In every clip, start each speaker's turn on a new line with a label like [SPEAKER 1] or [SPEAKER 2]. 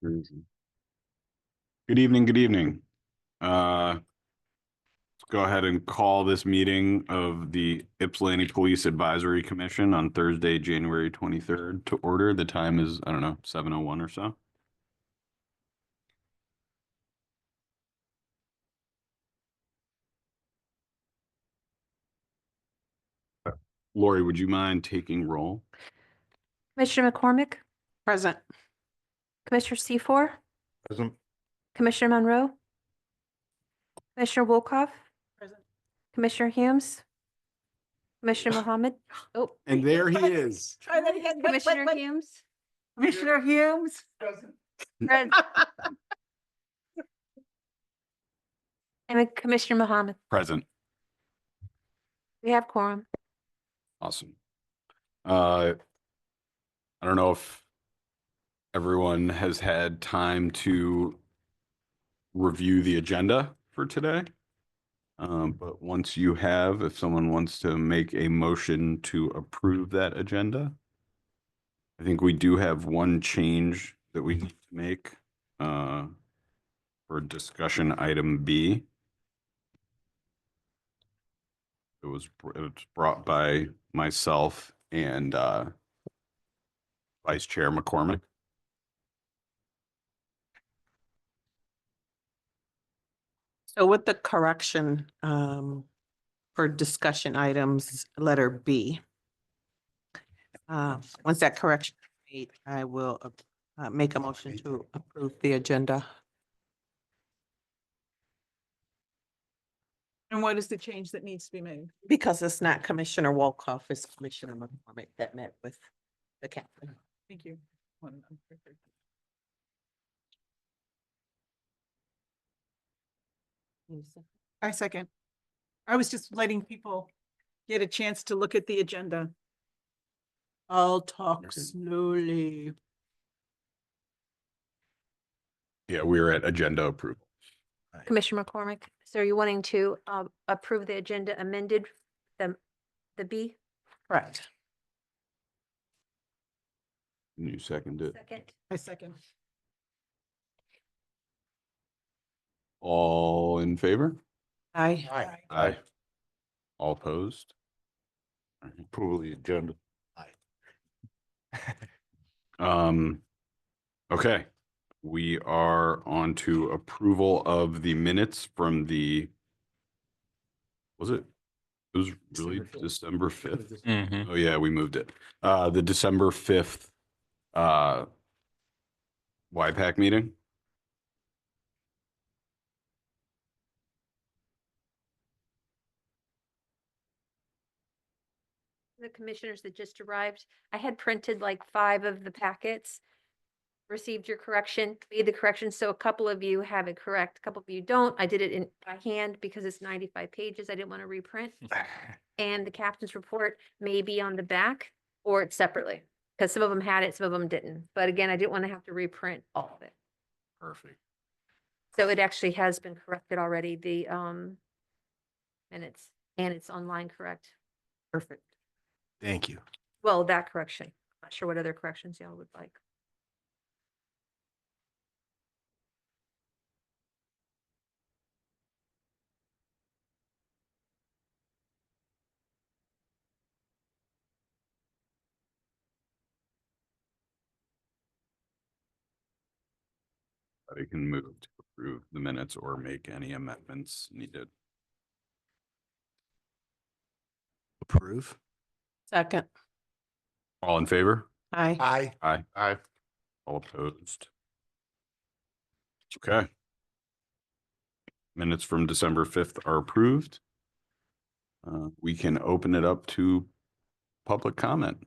[SPEAKER 1] Good evening, good evening. Let's go ahead and call this meeting of the Ypsilanti Police Advisory Commission on Thursday, January 23rd to order. The time is, I don't know, 7:01 or so. Lori, would you mind taking roll?
[SPEAKER 2] Commissioner McCormick,
[SPEAKER 3] Present.
[SPEAKER 2] Commissioner Seafor,
[SPEAKER 4] Present.
[SPEAKER 2] Commissioner Monroe, Commissioner Wolkoff,
[SPEAKER 3] Present.
[SPEAKER 2] Commissioner Humes, Commissioner Mohammed. Oh,
[SPEAKER 1] And there he is.
[SPEAKER 3] Try that again.
[SPEAKER 2] Commissioner Humes.
[SPEAKER 3] Commissioner Humes.
[SPEAKER 2] Fred, and Commissioner Mohammed.
[SPEAKER 1] Present.
[SPEAKER 2] We have quorum.
[SPEAKER 1] Awesome. I don't know if everyone has had time to review the agenda for today. But once you have, if someone wants to make a motion to approve that agenda, I think we do have one change that we need to make for discussion item B. It's brought by myself and Vice Chair McCormick.
[SPEAKER 3] So with the correction for discussion items, letter B. Once that correction is made, I will make a motion to approve the agenda.
[SPEAKER 5] And what is the change that needs to be made?
[SPEAKER 3] Because it's not Commissioner Wolkoff, it's Commissioner McCormick that met with the captain.
[SPEAKER 5] Thank you. I second. I was just letting people get a chance to look at the agenda. I'll talk slowly.
[SPEAKER 1] Yeah, we're at agenda approval.
[SPEAKER 2] Commissioner McCormick, so are you wanting to approve the agenda amended, the B?
[SPEAKER 3] Correct.
[SPEAKER 1] Can you second it?
[SPEAKER 2] Second.
[SPEAKER 5] I second.
[SPEAKER 1] All in favor?
[SPEAKER 3] Aye.
[SPEAKER 1] Aye. All opposed? Approval of the agenda. Okay, we are on to approval of the minutes from the, was it? It was really December 5th. Oh yeah, we moved it. The December 5th YPAC meeting.
[SPEAKER 2] The commissioners that just arrived, I had printed like 5 of the packets, received your correction, made the correction, so a couple of you have it correct, a couple of you don't. I did it by hand because it's 95 pages. I didn't want to reprint. And the captain's report may be on the back or it's separately, because some of them had it, some of them didn't. But again, I didn't want to have to reprint all of it.
[SPEAKER 1] Perfect.
[SPEAKER 2] So it actually has been corrected already, the minutes, and it's online correct.
[SPEAKER 3] Perfect.
[SPEAKER 4] Thank you.
[SPEAKER 2] Well, that correction. Not sure what other corrections y'all would like.
[SPEAKER 1] I can move to approve the minutes or make any amendments needed.
[SPEAKER 4] Approve.
[SPEAKER 3] Second.
[SPEAKER 1] All in favor?
[SPEAKER 3] Aye.
[SPEAKER 4] Aye.
[SPEAKER 1] Aye. Aye. All opposed? Okay. Minutes from December 5th are approved. We can open it up to public comment.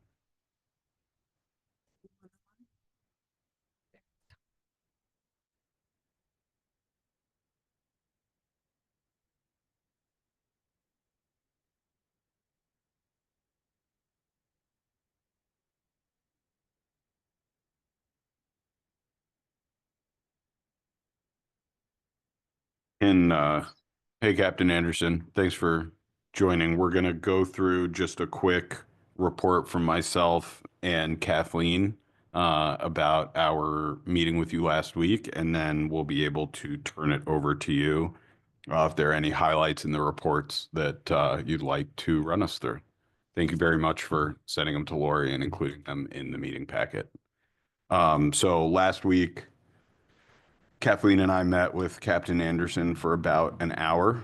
[SPEAKER 1] Hey, Captain Anderson, thanks for joining. We're going to go through just a quick report from myself and Kathleen about our meeting with you last week, and then we'll be able to turn it over to you if there are any highlights in the reports that you'd like to run us through. Thank you very much for sending them to Lori and including them in the meeting packet. So last week, Kathleen and I met with Captain Anderson for about an hour.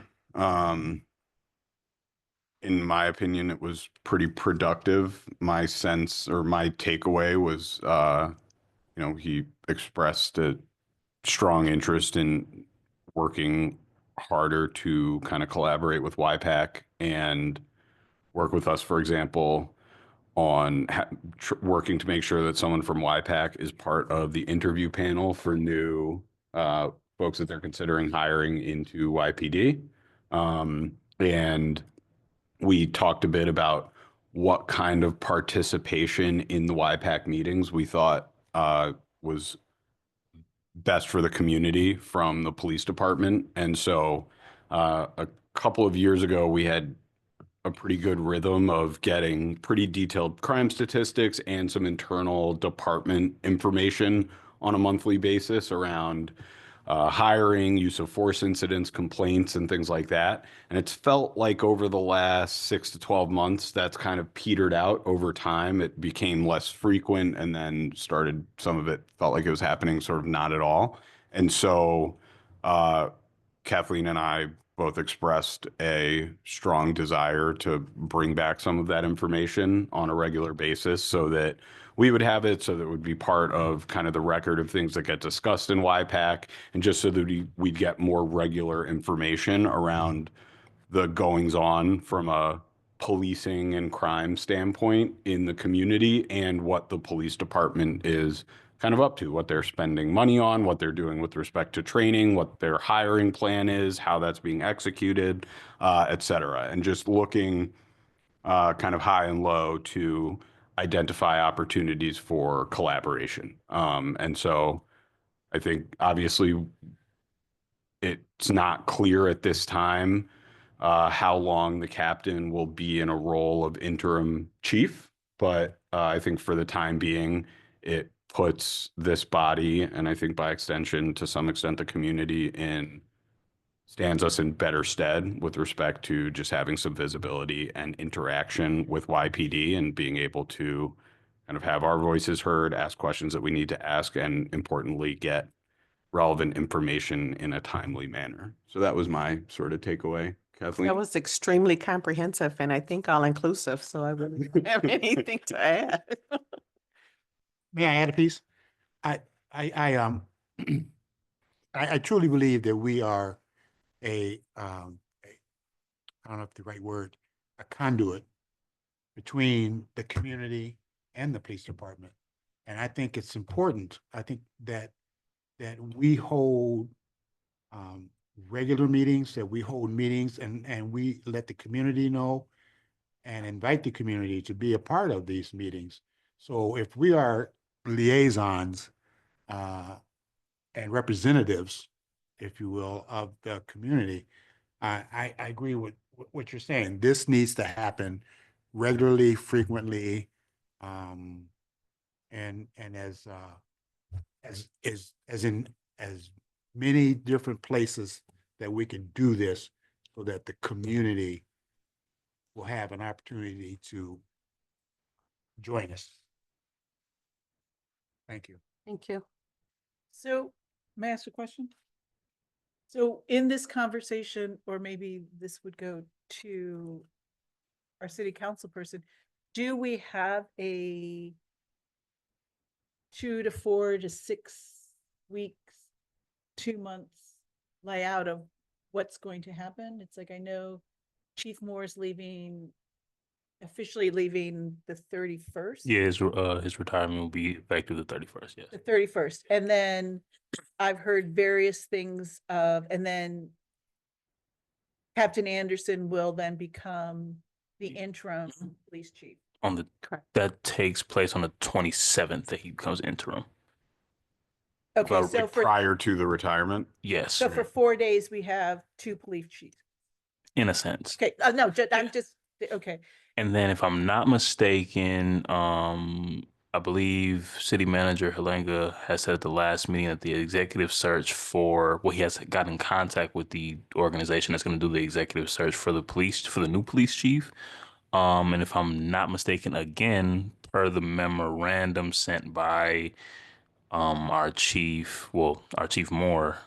[SPEAKER 1] In my opinion, it was pretty productive. My sense or my takeaway was, he expressed a strong interest in working harder to kind of collaborate with YPAC and work with us, for example, on working to make sure that someone from YPAC is part of the interview panel for new folks that they're considering hiring into YPD. And we talked a bit about what kind of participation in the YPAC meetings we thought was best for the community from the police department. And so a couple of years ago, we had a pretty good rhythm of getting pretty detailed crime statistics and some internal department information on a monthly basis around hiring, use of force incidents, complaints, and things like that. And it's felt like over the last 6 to 12 months, that's kind of petered out over time. It became less frequent and then some of it felt like it was happening sort of not at all. And so Kathleen and I both expressed a strong desire to bring back some of that information on a regular basis so that we would have it, so that it would be part of kind of the record of things that get discussed in YPAC, and just so that we'd get more regular information around the goings on from a policing and crime standpoint in the community and what the police department is kind of up to, what they're spending money on, what they're doing with respect to training, what their hiring plan is, how that's being executed, et cetera. And just looking kind of high and low to identify opportunities for collaboration. And so I think obviously it's not clear at this time how long the captain will be in a role of interim chief, but I think for the time being, it puts this body, and I think by extension, to some extent, the community stands us in better stead with respect to just having some visibility and interaction with YPD and being able to kind of have our voices heard, ask questions that we need to ask, and importantly, get relevant information in a timely manner. So that was my sort of takeaway, Kathleen.
[SPEAKER 3] That was extremely comprehensive and I think all inclusive, so I really don't have anything to add.
[SPEAKER 6] May I add a piece? I I truly believe that we are I don't know if the right word, a conduit between the community and the police department. And I think it's important. I think that we hold regular meetings, that we hold meetings and we let the community know and invite the community to be a part of these meetings. So if we are liaisons and representatives, if you will, of the community, I agree with what you're saying. This needs to happen regularly, frequently, and as many different places that we can do this so that the community will have an opportunity to join us. Thank you.
[SPEAKER 3] Thank you.
[SPEAKER 5] So, may I ask a question? So in this conversation, or maybe this would go to our city council person, do we have a 2 to 4 to 6 weeks, 2 months layout of what's going to happen? It's like, I know Chief Moore's officially leaving the 31st.
[SPEAKER 7] Yeah, his retirement will be effective the 31st. Yes.
[SPEAKER 5] The 31st. And then I've heard various things and then Captain Anderson will then become the interim police chief.
[SPEAKER 3] Correct.
[SPEAKER 7] That takes place on the 27th that he becomes interim.
[SPEAKER 5] Okay,
[SPEAKER 1] But
[SPEAKER 5] so for,
[SPEAKER 1] prior to the retirement,
[SPEAKER 7] Yes,
[SPEAKER 5] so for 4 days, we have 2 police chiefs.
[SPEAKER 7] in a sense.
[SPEAKER 5] Okay, no, I'm just, okay.
[SPEAKER 7] And then if I'm not mistaken, I believe City Manager Halenga has said at the last meeting that the executive search well, he has got in contact with the organization that's going to do the executive search for the new police chief. And if I'm not mistaken, again, per the memorandum sent by our chief Moore,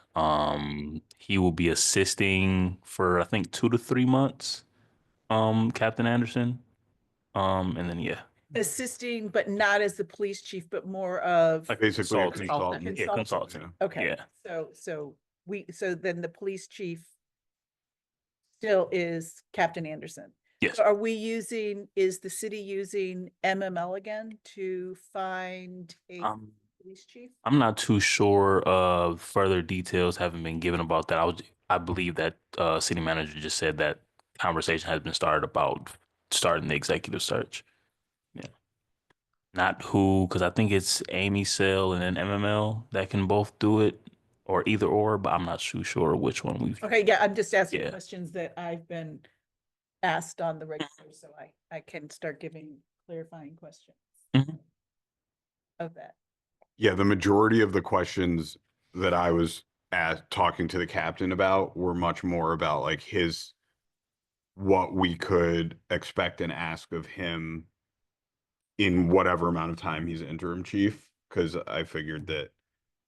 [SPEAKER 7] he will be assisting for I think 2 to 3 months, Captain Anderson. And then yeah.
[SPEAKER 5] Assisting, but not as the police chief, but more of,
[SPEAKER 7] Like
[SPEAKER 1] Basically a
[SPEAKER 7] consultant.
[SPEAKER 1] consultant.
[SPEAKER 7] Yeah,
[SPEAKER 5] Consultant.
[SPEAKER 7] consultant.
[SPEAKER 5] okay.
[SPEAKER 7] Yeah.
[SPEAKER 5] So then the police chief still is Captain Anderson.
[SPEAKER 7] Yes.
[SPEAKER 5] So is the city using MML again to find a police chief?
[SPEAKER 7] I'm not too sure. Further details haven't been given about that. I believe that city manager just said that conversation has been started about starting the executive search. Yeah. Not who, because I think it's Amy Cell and then MML that can both do it, or either or, but I'm not too sure which one we've.
[SPEAKER 5] Okay, yeah, I'm just asking
[SPEAKER 7] Yeah.
[SPEAKER 5] questions that I've been asked on the regular, so I can start giving clarifying questions
[SPEAKER 7] Mhm.
[SPEAKER 5] of that.
[SPEAKER 1] Yeah, the majority of the questions that I was talking to the captain about were much more about like what we could expect and ask of him in whatever amount of time he's interim chief. Cause I figured that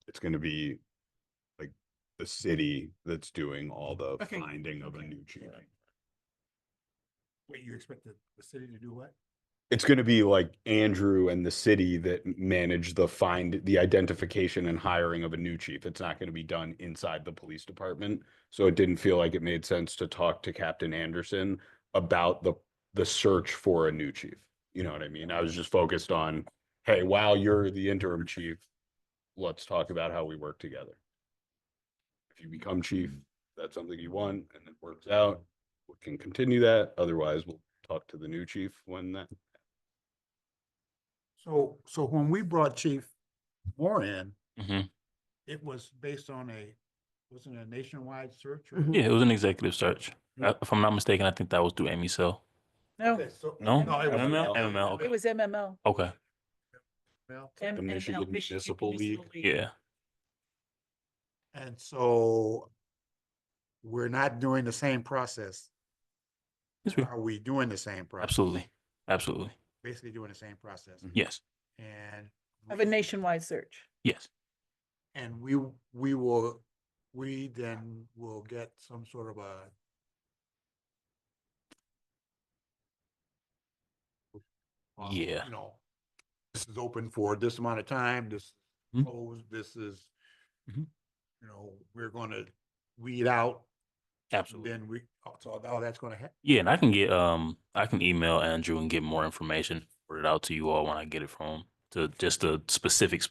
[SPEAKER 1] it's gonna be like the city that's doing all the
[SPEAKER 5] Okay.
[SPEAKER 1] finding of a new chief.
[SPEAKER 6] Wait, you expect the city to do what?
[SPEAKER 1] It's going to be like Andrew and the city that manage the identification and hiring of a new chief. It's not going to be done inside the police department. So it didn't feel like it made sense to talk to Captain Anderson about the search for a new chief. You know what I mean? I was just focused on, hey, while you're the interim chief, let's talk about how we work together. If you become chief, that's something you want and it works out, we can continue that. Otherwise, we'll talk to the new chief when that.
[SPEAKER 6] So when we brought Chief Moore in,
[SPEAKER 7] Mhm.
[SPEAKER 6] it was based on wasn't it a nationwide search?
[SPEAKER 7] Yeah, it was an executive search. If I'm not mistaken, I think that was through Amy Cell.
[SPEAKER 5] No,
[SPEAKER 7] No?
[SPEAKER 6] No, it was
[SPEAKER 7] MML? MML,
[SPEAKER 5] it
[SPEAKER 7] okay.
[SPEAKER 5] was MML.
[SPEAKER 7] Okay.
[SPEAKER 1] The Michigan Municipal League.
[SPEAKER 7] Yeah.
[SPEAKER 6] And so we're not doing the same process.
[SPEAKER 7] Yes, we-
[SPEAKER 6] Are we doing the same process?
[SPEAKER 7] Absolutely. Absolutely.
[SPEAKER 6] Basically doing the same process.
[SPEAKER 7] Yes.
[SPEAKER 6] And
[SPEAKER 5] Of a nationwide search.
[SPEAKER 7] Yes.
[SPEAKER 6] and we then will get some sort of
[SPEAKER 7] Yeah.
[SPEAKER 6] you know, this is open for this amount of time, this is
[SPEAKER 7] Mhm.
[SPEAKER 6] closed, this is,
[SPEAKER 7] Mhm.
[SPEAKER 6] you know, we're gonna weed out.
[SPEAKER 7] Absolutely.
[SPEAKER 6] Then so all that's gonna happen.
[SPEAKER 7] Yeah, and I can email Andrew and get more information, put it out to you all when I get it from him, to just the specifics.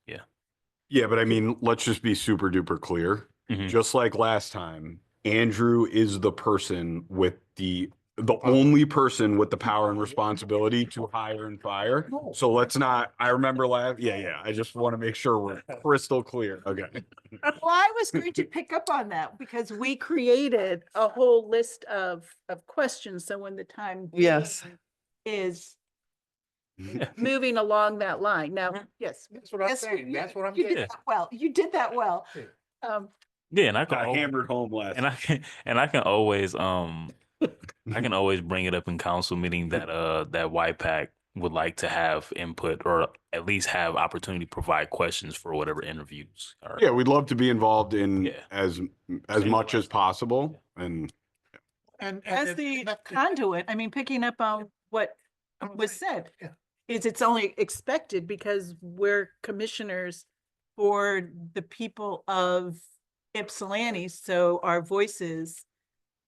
[SPEAKER 7] Yeah.
[SPEAKER 1] Yeah, but I mean, let's just be super duper clear.
[SPEAKER 7] Mhm.
[SPEAKER 1] Just like last time, Andrew is the person with the only person with the power and responsibility to hire and fire. So let's not, I remember yeah, I just want to make sure we're crystal clear. Okay.
[SPEAKER 5] Well, I was going to pick up on that because we created a whole list of questions. So when the time
[SPEAKER 3] Yes.
[SPEAKER 5] being is moving along that line. Now, yes.
[SPEAKER 6] That's what I'm
[SPEAKER 5] yes,
[SPEAKER 6] saying. That's what I'm
[SPEAKER 5] You did
[SPEAKER 6] saying.
[SPEAKER 5] that well. You did that well.
[SPEAKER 6] Yeah.
[SPEAKER 7] Yeah, and I can
[SPEAKER 1] Got
[SPEAKER 7] al-
[SPEAKER 1] hammered home last.
[SPEAKER 7] and I can always I can always bring it up in council meeting that that White Pack would like to have input or at least have opportunity to provide questions for whatever interviews are.
[SPEAKER 1] Yeah, we'd love to be involved in
[SPEAKER 7] Yeah.
[SPEAKER 1] as
[SPEAKER 7] Same
[SPEAKER 1] much
[SPEAKER 7] with
[SPEAKER 1] as possible. And
[SPEAKER 6] And
[SPEAKER 5] As the conduit, I mean, picking up on what was said,
[SPEAKER 6] Yeah.
[SPEAKER 5] is it's only expected because we're commissioners for the people of Ypsilanti, so our voices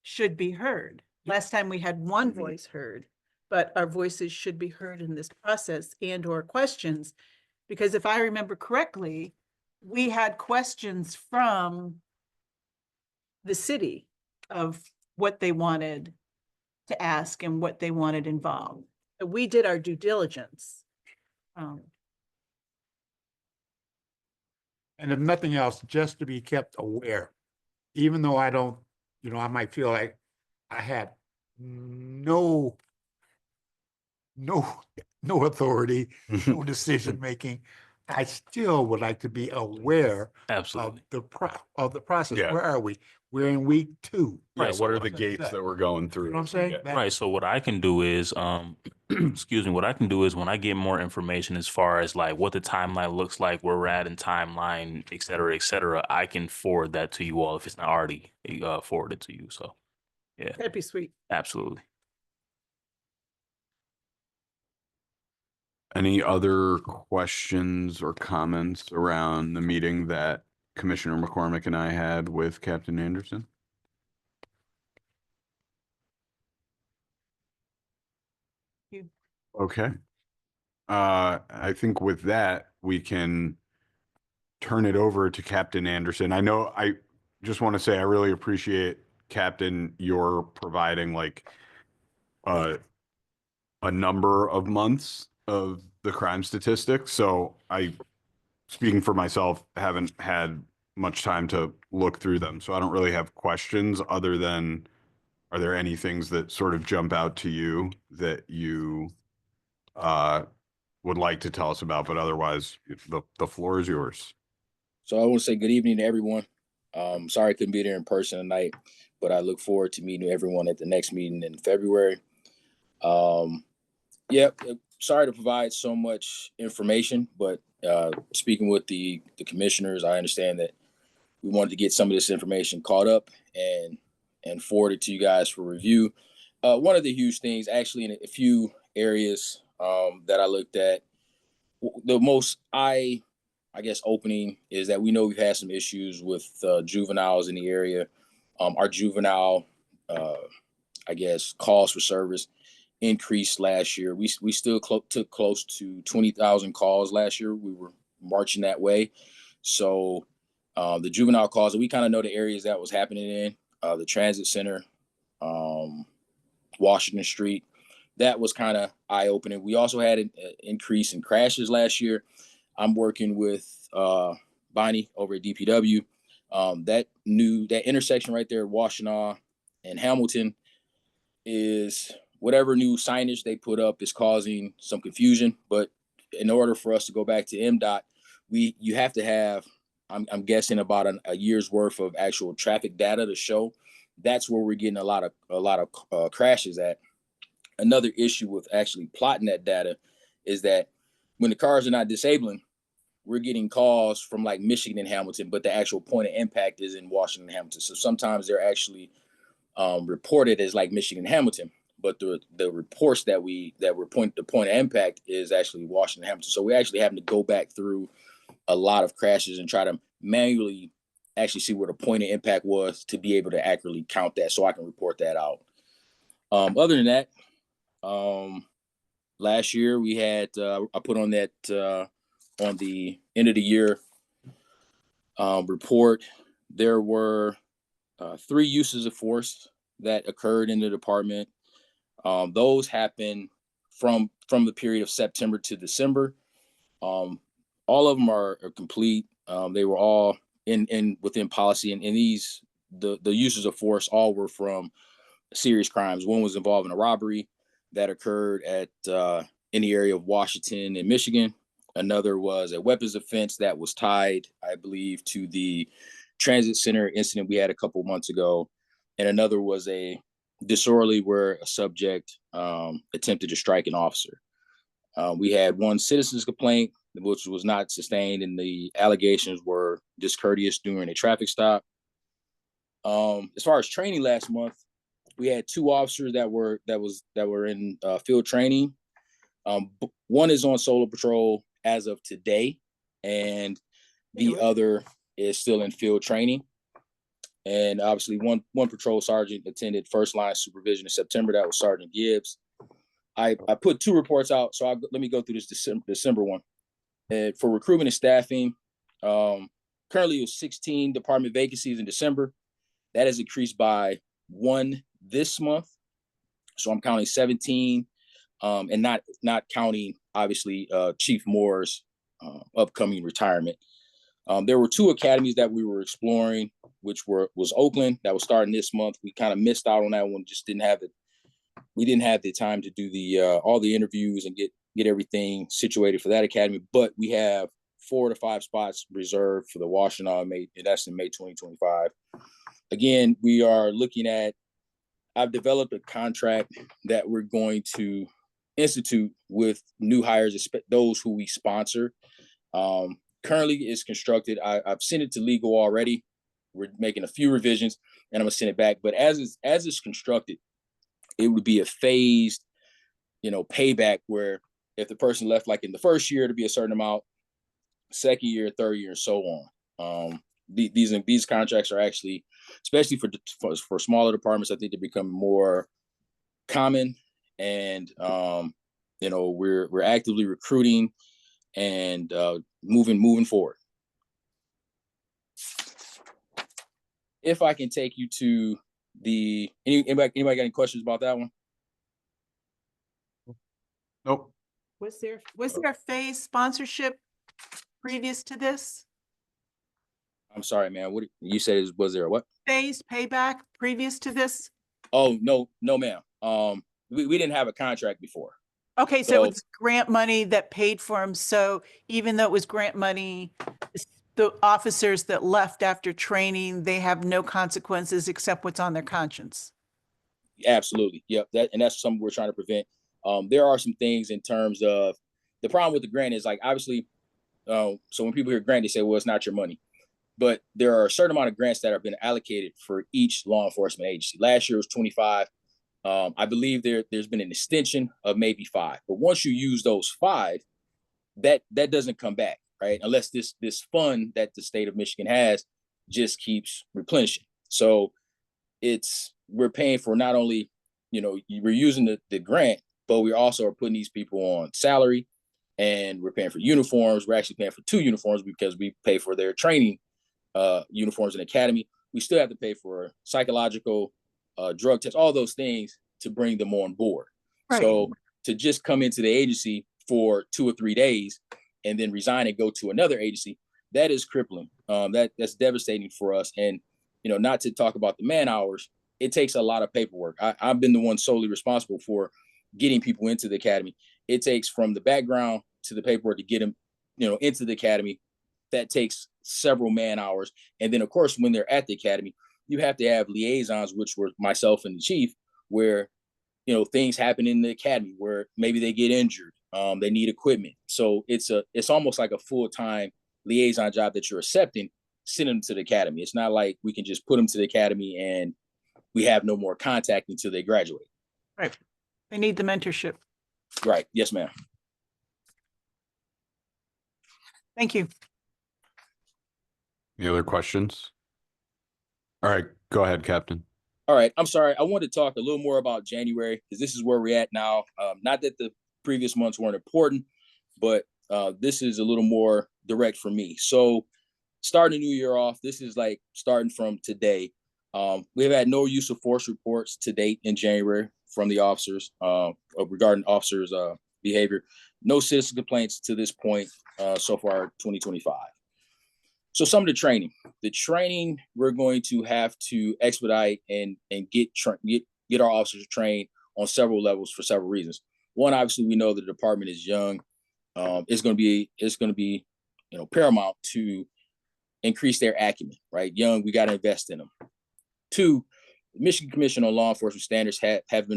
[SPEAKER 5] should be heard. Last time we had one voice heard, but our voices should be heard in this process and or questions. Because if I remember correctly, we had questions from the city of what they wanted to ask and what they wanted involved. So we did our due diligence.
[SPEAKER 6] And if nothing else, just to be kept aware, even though I don't, you know, I might feel like I had no no authority, no decision making. I still would like to be aware of
[SPEAKER 7] Absolutely.
[SPEAKER 6] of the process.
[SPEAKER 1] Yeah.
[SPEAKER 6] Where are we? We're in week 2.
[SPEAKER 1] Yeah,
[SPEAKER 7] Right, so
[SPEAKER 1] what are
[SPEAKER 7] what-
[SPEAKER 1] the gates that we're going through?
[SPEAKER 6] You know what I'm saying?
[SPEAKER 1] Yeah.
[SPEAKER 6] That-
[SPEAKER 7] Right. So what I can do is, excuse me, what I can do is when I get more information as far as like what the timeline looks like, where we're at in timeline, et cetera, I can forward that to you all if it's not already forwarded to you. So yeah,
[SPEAKER 5] That'd be sweet.
[SPEAKER 7] absolutely.
[SPEAKER 1] Any other questions or comments around the meeting that Commissioner McCormick and I had with Captain Anderson?
[SPEAKER 5] You-
[SPEAKER 1] Okay. I think with that, we can turn it over to Captain Anderson. I just want to say I really appreciate, Captain, your providing like a number of months of the crime statistics. So speaking for myself, haven't had much time to look through them. So I don't really have questions other than, are there any things that sort of jump out to you that you would like to tell us about? But otherwise, the floor is yours.
[SPEAKER 8] So I want to say good evening to everyone. Sorry I couldn't be there in person tonight, but I look forward to meeting everyone at the next meeting in February. Sorry to provide so much information, but speaking with the commissioners, I understand that we wanted to get some of this information caught up and forwarded to you guys for review. One of the huge things, actually, in a few areas that I looked at, the most I guess opening is that we know we've had some issues with juveniles in the area. Our juvenile, I guess, calls for service increased last year. We still took close to 20,000 calls last year. We were marching that way. So the juvenile calls, we kind of know the areas that was happening in the transit center, Washington Street. That was kind of eye opening. We also had an increase in crashes last year. I'm working with Bonnie over at DPW. That intersection right there, Washtenaw and Hamilton, is whatever new signage they put up is causing some confusion. But in order for us to go back to MDOT, you have to have, I'm guessing, about a year's worth of actual traffic data to show. That's where we're getting a lot of crashes at. Another issue with actually plotting that data is that when the cars are not disabling, we're getting calls from like Michigan and Hamilton, but the actual point of impact is in Washington and Hamilton. So sometimes they're actually reported as like Michigan and Hamilton, but the reports that were the point of impact is actually Washington and Hamilton. So we're actually having to go back through a lot of crashes and try to manually actually see where the point of impact was to be able to accurately count that so I can report that out. Other than that, last year we had, I put on that on the end of the year report, there were 3 uses of force that occurred in the department. Those happened from the period of September to December. All of them are complete. They were all within policy, and these the uses of force all were from serious crimes. One was involving a robbery that occurred at in the area of Washington and Michigan. Another was a weapons offense that was tied, I believe, to the transit center incident we had a couple months ago. And another was a disorderly where a subject attempted to strike an officer. We had one citizen's complaint, which was not sustained, and the allegations were discourteous during a traffic stop. As far as training last month, we had 2 officers that were in field training. One is on solo patrol as of today, and the other is still in field training. And obviously, one patrol sergeant attended first line supervision in September. That was Sergeant Gibbs. I put 2 reports out, so let me go through this December one. For recruitment and staffing, currently it was 16 department vacancies in December. That has increased by 1 this month, so I'm counting 17, and not counting obviously Chief Moore's upcoming retirement. There were 2 academies that we were exploring, which was Oakland, that was starting this month. We kind of missed out on that one, just didn't have the time to do all the interviews and get everything situated for that academy. But we have 4 to 5 spots reserved for the Washtenaw May, and that's in May 2025. Again, we are looking at, I've developed a contract that we're going to institute with new hires, those who we sponsor. Currently it's constructed. I've sent it to legal already. We're making a few revisions and I'm gonna send it back. But as it's constructed, it would be a phased, payback where if the person left like in the first year to be a certain amount, second year, third year, and so on. These contracts are actually, especially for smaller departments, I think they become more common, and we're actively recruiting and moving forward. If I can take you to anybody got any questions about that one?
[SPEAKER 1] Nope.
[SPEAKER 5] Was there a phase sponsorship previous to this?
[SPEAKER 8] I'm sorry, man. What you said was there a what?
[SPEAKER 5] Phased payback previous to this?
[SPEAKER 8] Oh, no, ma'am. We didn't have a contract before.
[SPEAKER 5] Okay, so
[SPEAKER 8] So-
[SPEAKER 5] it's grant money that paid for them. So even though it was grant money, the officers that left after training, they have no consequences except what's on their conscience.
[SPEAKER 8] Absolutely. Yep. That's something we're trying to prevent. There are some things in terms of the problem with the grant is like, obviously, so when people hear grant, they say, well, it's not your money. But there are a certain amount of grants that have been allocated for each law enforcement agency. Last year was 25. I believe there's been an extension of maybe 5. But once you use those 5, that doesn't come back, right? Unless this fund that the state of Michigan has just keeps replenishing. So we're paying for not only, we're using the grant, but we also are putting these people on salary, and we're paying for uniforms. We're actually paying for 2 uniforms because we pay for their training uniforms in academy. We still have to pay for psychological, drug tests, all those things to bring them on board.
[SPEAKER 5] Right.
[SPEAKER 8] So to just come into the agency for 2 or 3 days and then resign and go to another agency, that is crippling. That's devastating for us. And, not to talk about the man hours, it takes a lot of paperwork. I've been the one solely responsible for getting people into the academy. It takes from the background to the paperwork to get them, into the academy. That takes several man hours. And then of course, when they're at the academy, you have to have liaisons, which were myself and the chief, where, things happen in the academy where maybe they get injured. They need equipment. So it's almost like a full-time liaison job that you're accepting, send them to the academy. It's not like we can just put them to the academy and we have no more contact until they graduate.
[SPEAKER 5] Right. They need the mentorship.
[SPEAKER 8] Right. Yes, ma'am.
[SPEAKER 5] Thank you.
[SPEAKER 1] Any other questions? All right, go ahead, Captain.
[SPEAKER 8] All right. I'm sorry. I wanted to talk a little more about January because this is where we're at now. Not that the previous months weren't important, but this is a little more direct for me. So starting the new year off, this is like starting from today. We've had no use of force reports to date in January from the officers regarding officers' behavior. No citizen complaints to this point so far 2025. So some of the training we're going to have to expedite and get our officers trained on several levels for several reasons. One, obviously, we know the department is young. It's going to be paramount to increase their acumen. Right, young, we got to invest in them. 2, the Michigan Commission on Law Enforcement Standards have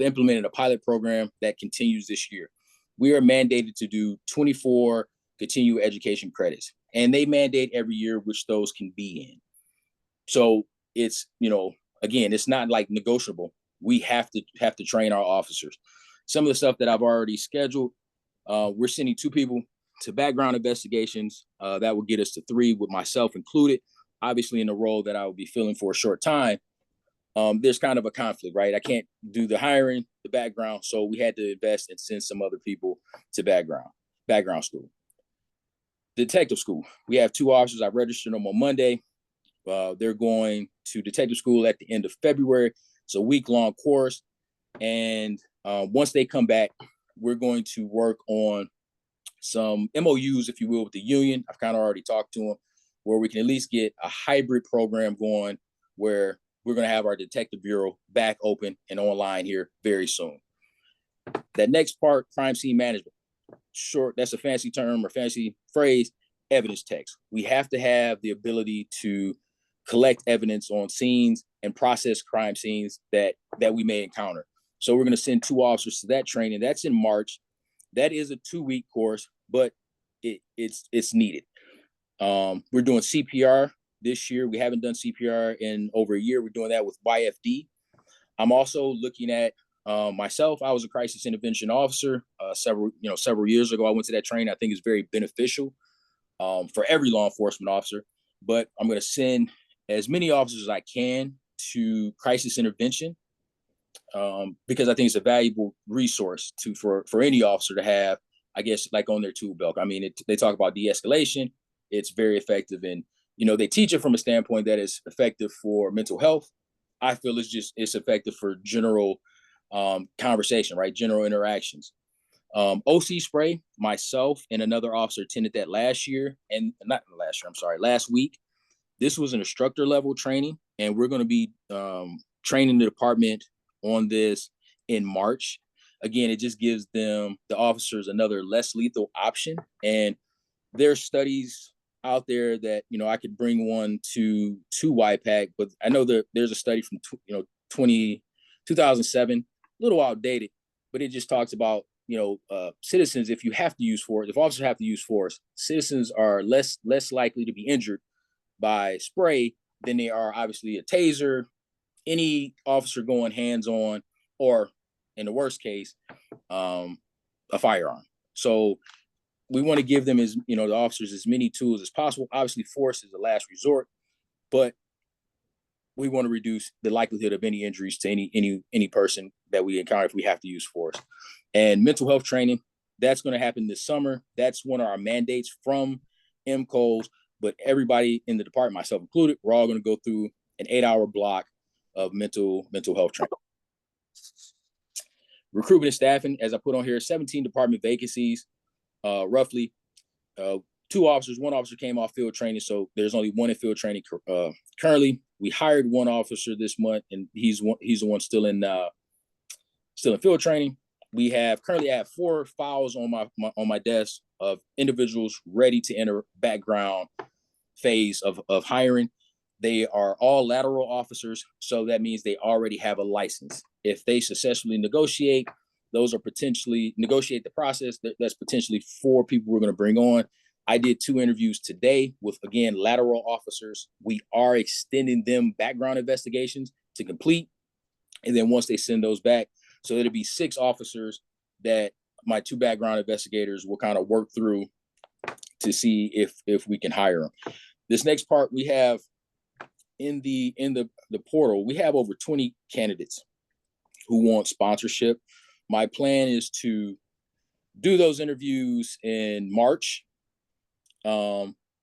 [SPEAKER 8] implemented a pilot program that continues this year. We are mandated to do 24 continuing education credits, and they mandate every year which those can be in. So it's, again, it's not like negotiable. We have to train our officers. Some of the stuff that I've already scheduled, we're sending 2 people to background investigations. That will get us to 3 with myself included. Obviously, in the role that I will be filling for a short time, there's kind of a conflict, right? I can't do the hiring, the background. So we had to invest and send some other people to background school. Detective school. We have 2 officers. I registered them on Monday. They're going to detective school at the end of February. It's a week-long course. And once they come back, we're going to work on some MOUs, if you will, with the union. I've kind of already talked to them, where we can at least get a hybrid program going where we're going to have our detective bureau back open and online here very soon. That next part, crime scene management. Short, that's a fancy term or fancy phrase, evidence text. We have to have the ability to collect evidence on scenes and process crime scenes that we may encounter. So we're going to send 2 officers to that training. That's in March. That is a 2-week course, but it's needed. We're doing CPR this year. We haven't done CPR in over a year. We're doing that with YFD. I'm also looking at myself. I was a crisis intervention officer several years ago. I went to that training. I think it's very beneficial for every law enforcement officer. But I'm going to send as many officers as I can to crisis intervention because I think it's a valuable resource for any officer to have, I guess, like on their tool belt. I mean, they talk about de-escalation. It's very effective, and they teach it from a standpoint that is effective for mental health. I feel it's effective for general conversation, right? General interactions. OC spray, myself and another officer attended that last week. This was an instructor level training, and we're going to be training the department on this in March. Again, it just gives the officers another less lethal option. And there's studies out there that, I could bring one to YPAC, but I know that there's a study from 2007, a little outdated, but it just talks about, citizens, if officers have to use force, citizens are less likely to be injured by spray than they are obviously a taser, any officer going hands-on, or in the worst case, a firearm. So we want to give them the officers as many tools as possible. Obviously, force is the last resort, but we want to reduce the likelihood of any injuries to any person that we encounter if we have to use force. And mental health training, that's going to happen this summer. That's one of our mandates from MCOs, but everybody in the department, myself included, we're all going to go through an 8-hour block of mental health training. Recruitment and staffing, as I put on here, 17 department vacancies, roughly 2 officers. 1 officer came off field training, so there's only 1 in field training currently. We hired 1 officer this month, and he's the one still in field training. We currently have 4 files on my desk of individuals ready to enter background phase of hiring. They are all lateral officers, so that means they already have a license. If they successfully negotiate, those are potentially negotiate the process. That's potentially 4 people we're going to bring on. I did 2 interviews today with, again, lateral officers. We are extending them background investigations to complete. And then once they send those back, so it'll be 6 officers that my 2 background investigators will kind of work through to see if we can hire them. This next part, we have in the portal, we have over 20 candidates who want sponsorship. My plan is to do those interviews in March,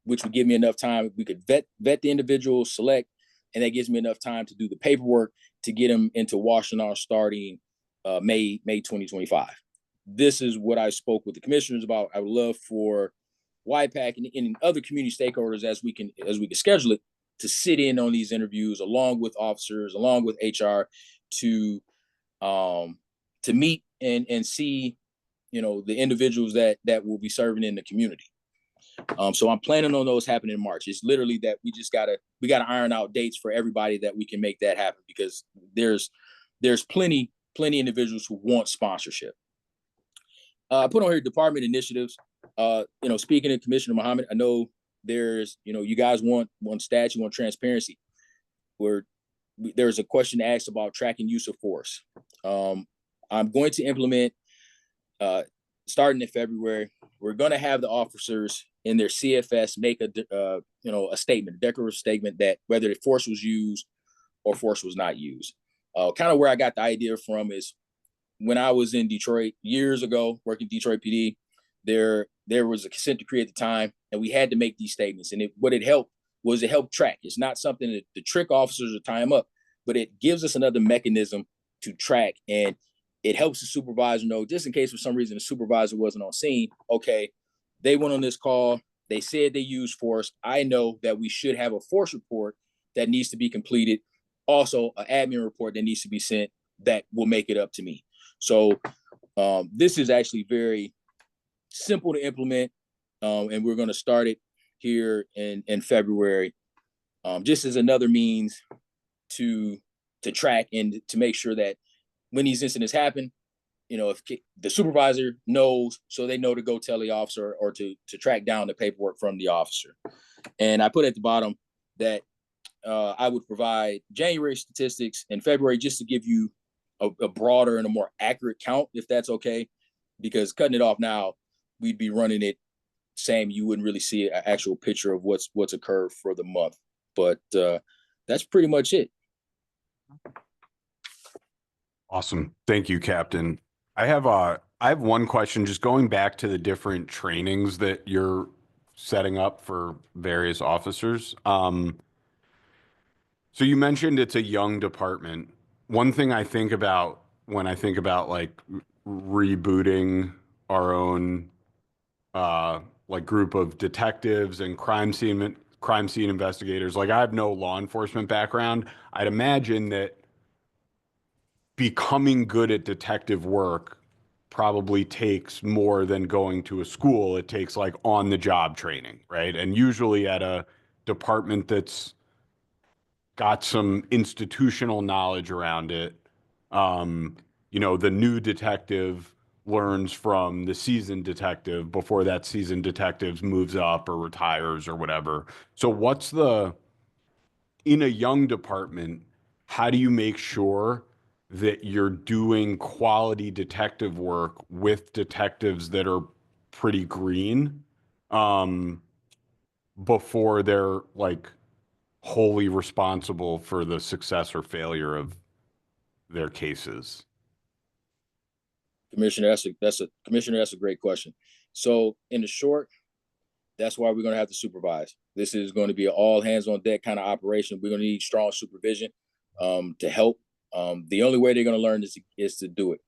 [SPEAKER 8] which would give me enough time. We could vet the individuals, select, and that gives me enough time to do the paperwork to get them into Washington starting May 2025. This is what I spoke with the commissioners about. I would love for YPAC and other community stakeholders as we can schedule it to sit in on these interviews along with officers, along with HR to meet and see, the individuals that will be serving in the community. So I'm planning on those happening in March. It's literally that we gotta iron out dates for everybody that we can make that happen, because there's plenty individuals who want sponsorship. I put on here department initiatives. Speaking to Commissioner Muhammad, I know there's, you guys want stats, you want transparency. There's a question asked about tracking use of force. I'm going to implement, starting in February, we're going to have the officers in their CFS make a statement, a declarative statement that whether the force was used or force was not used. Kind of where I got the idea from is when I was in Detroit years ago, working Detroit PD, there was a consent decree at the time, and we had to make these statements. And what it helped was it helped track. It's not something that the trick officers or tie them up, but it gives us another mechanism to track, and it helps the supervisor know, just in case for some reason the supervisor wasn't on scene, okay, they went on this call, they said they used force. I know that we should have a force report that needs to be completed. Also, an admin report that needs to be sent that will make it up to me. So This is actually very simple to implement, and we're going to start it here in February, just as another means to track and to make sure that when these incidents happen, if the supervisor knows, so they know to go tell the officer or to track down the paperwork from the officer. And I put at the bottom that I would provide January statistics in February just to give you a broader and a more accurate count, if that's okay, because cutting it off now, we'd be running it same. You wouldn't really see an actual picture of what's occurred for the month. But that's pretty much it.
[SPEAKER 1] Awesome. Thank you, Captain. I have one question, just going back to the different trainings that you're setting up for various officers. So you mentioned it's a young department. One thing I think about when I think about like rebooting our own like group of detectives and crime scene investigators, like I have no law enforcement background. I'd imagine that becoming good at detective work probably takes more than going to a school. It takes like on the job training, right? And usually at a department that's got some institutional knowledge around it, the new detective learns from the seasoned detective before that seasoned detective moves up or retires or whatever. So in a young department, how do you make sure that you're doing quality detective work with detectives that are pretty green, before they're like wholly responsible for the success or failure of their cases?
[SPEAKER 8] Commissioner, that's a great question. So in the short, that's why we're going to have to supervise. This is going to be an all hands on deck kind of operation. We're going to need strong supervision to help. The only way they're going to learn is to do it.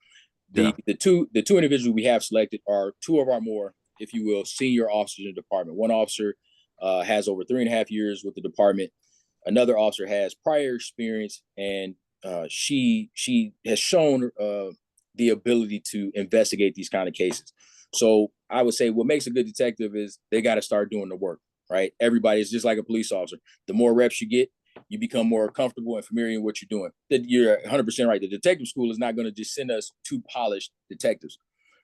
[SPEAKER 8] The two individuals we have selected are two of our more, if you will, senior officers in the department. One officer has over 3.5 years with the department. Another officer has prior experience, and she has shown the ability to investigate these kind of cases. So I would say what makes a good detective is they got to start doing the work, right? Everybody is just like a police officer. The more reps you get, you become more comfortable and familiar in what you're doing. You're 100% right. The detective school is not going to just send us two polished detectives.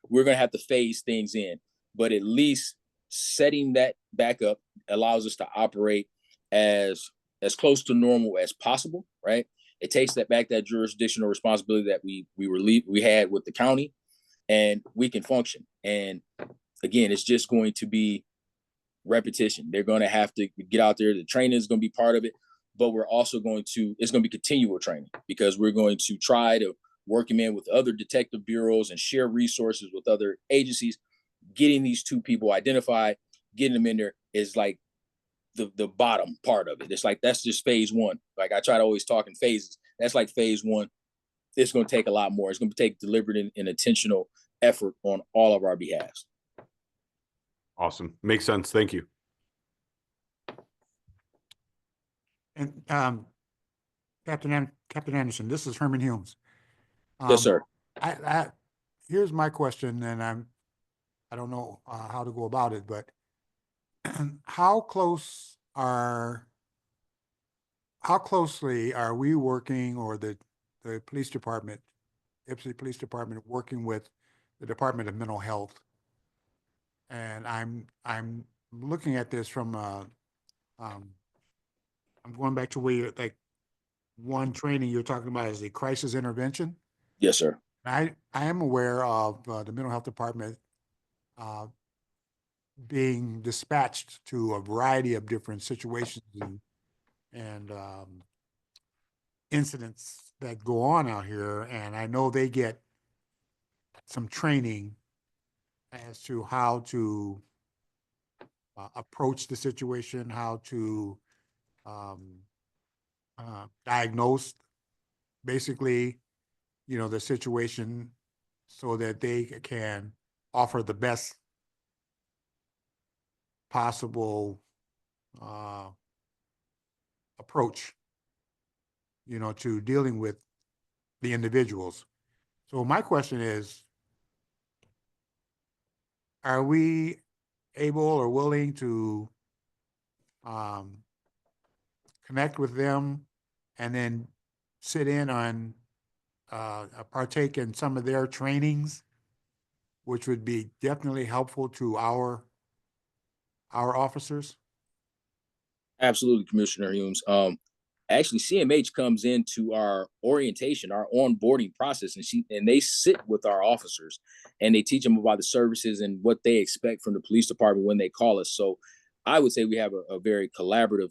[SPEAKER 8] We're going to have to phase things in, but at least setting that back up allows us to operate as close to normal as possible, right? It takes that jurisdictional responsibility that we had with the county, and we can function. And again, it's just going to be repetition. They're going to have to get out there. The training is going to be part of it, but it's going to be continual training, because we're going to try to work them in with other detective bureaus and share resources with other agencies. Getting these two people identified, getting them in there is like the bottom part of it. It's like, that's just phase one. Like I try to always talk in phases. That's like phase one. It's going to take a lot more. It's going to take deliberate and intentional effort on all of our behalves.
[SPEAKER 1] Awesome. Makes sense. Thank you.
[SPEAKER 6] And Captain Anderson, this is Herman Humes.
[SPEAKER 8] Yes, sir.
[SPEAKER 6] Here's my question, and I don't know how to go about it, but how closely are we working, or the police department, Ypsilanti Police Department, working with the Department of Mental Health? And I'm looking at this from I'm going back to where you're, like, one training you're talking about is the crisis intervention.
[SPEAKER 8] Yes, sir.
[SPEAKER 6] I am aware of the mental health department being dispatched to a variety of different situations and incidents that go on out here, and I know they get some training as to how to approach the situation, how to diagnose basically, the situation, so that they can offer the best possible approach, to dealing with the individuals. So my question is, are we able or willing to um, connect with them and then sit in on, partake in some of their trainings, which would be definitely helpful to our officers?
[SPEAKER 8] Absolutely, Commissioner Humes. Actually, CMH comes into our orientation, our onboarding process, and they sit with our officers and they teach them about the services and what they expect from the police department when they call us. So, I would say we have a very collaborative,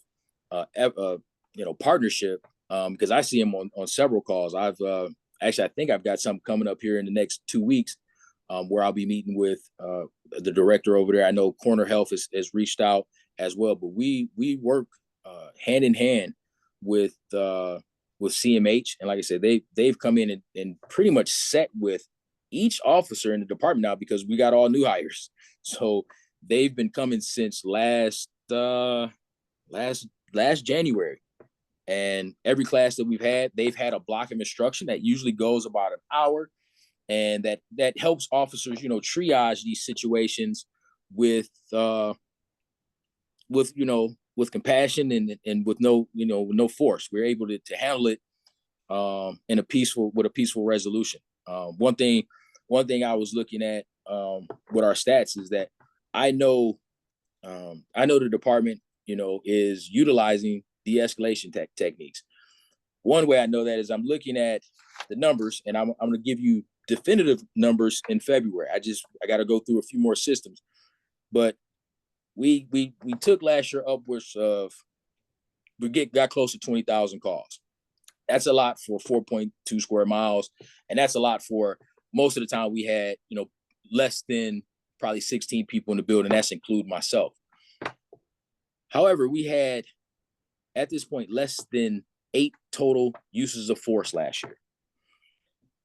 [SPEAKER 8] partnership, because I see them on several calls. Actually, I think I've got something coming up here in the next 2 weeks, where I'll be meeting with the director over there. I know Corner Health has reached out as well, but we work hand in hand with CMH, and like I said, they've come in and pretty much set with each officer in the department now because we got all new hires. So they've been coming since last January, and every class that we've had, they've had a block of instruction that usually goes about an hour, and that helps officers, triage these situations with with compassion and with no force. We're able to handle it with a peaceful resolution. One thing I was looking at with our stats is that I know the department is utilizing de-escalation techniques. One way I know that is I'm looking at the numbers, and I'm going to give you definitive numbers in February. I got to go through a few more systems, but we took last year upwards of got close to 20,000 calls. That's a lot for 4.2 square miles, and that's a lot for most of the time we had less than probably 16 people in the building. That's include myself. However, we had at this point less than 8 total uses of force last year.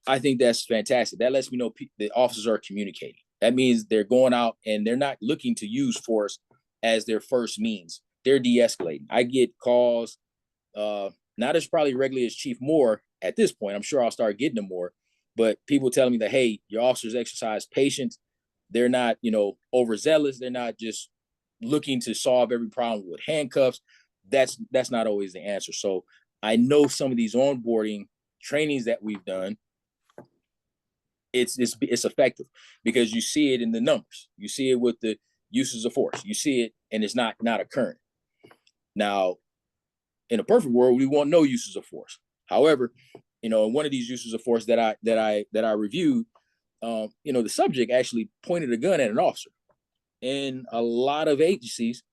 [SPEAKER 8] I think that's fantastic. That lets me know the officers are communicating. That means they're going out and they're not looking to use force as their first means. They're de-escalating. I get calls, not as probably regularly as Chief Moore at this point. I'm sure I'll start getting them more, but people telling me that, hey, your officers exercise patience. They're not, overzealous. They're not just looking to solve every problem with handcuffs. That's not always the answer. So I know some of these onboarding trainings that we've done, it's effective because you see it in the numbers. You see it with the uses of force. You see it, and it's not occurring. Now, in a perfect world, we want no uses of force. However, in one of these uses of force that I reviewed, the subject actually pointed a gun at an officer. In a lot of agencies,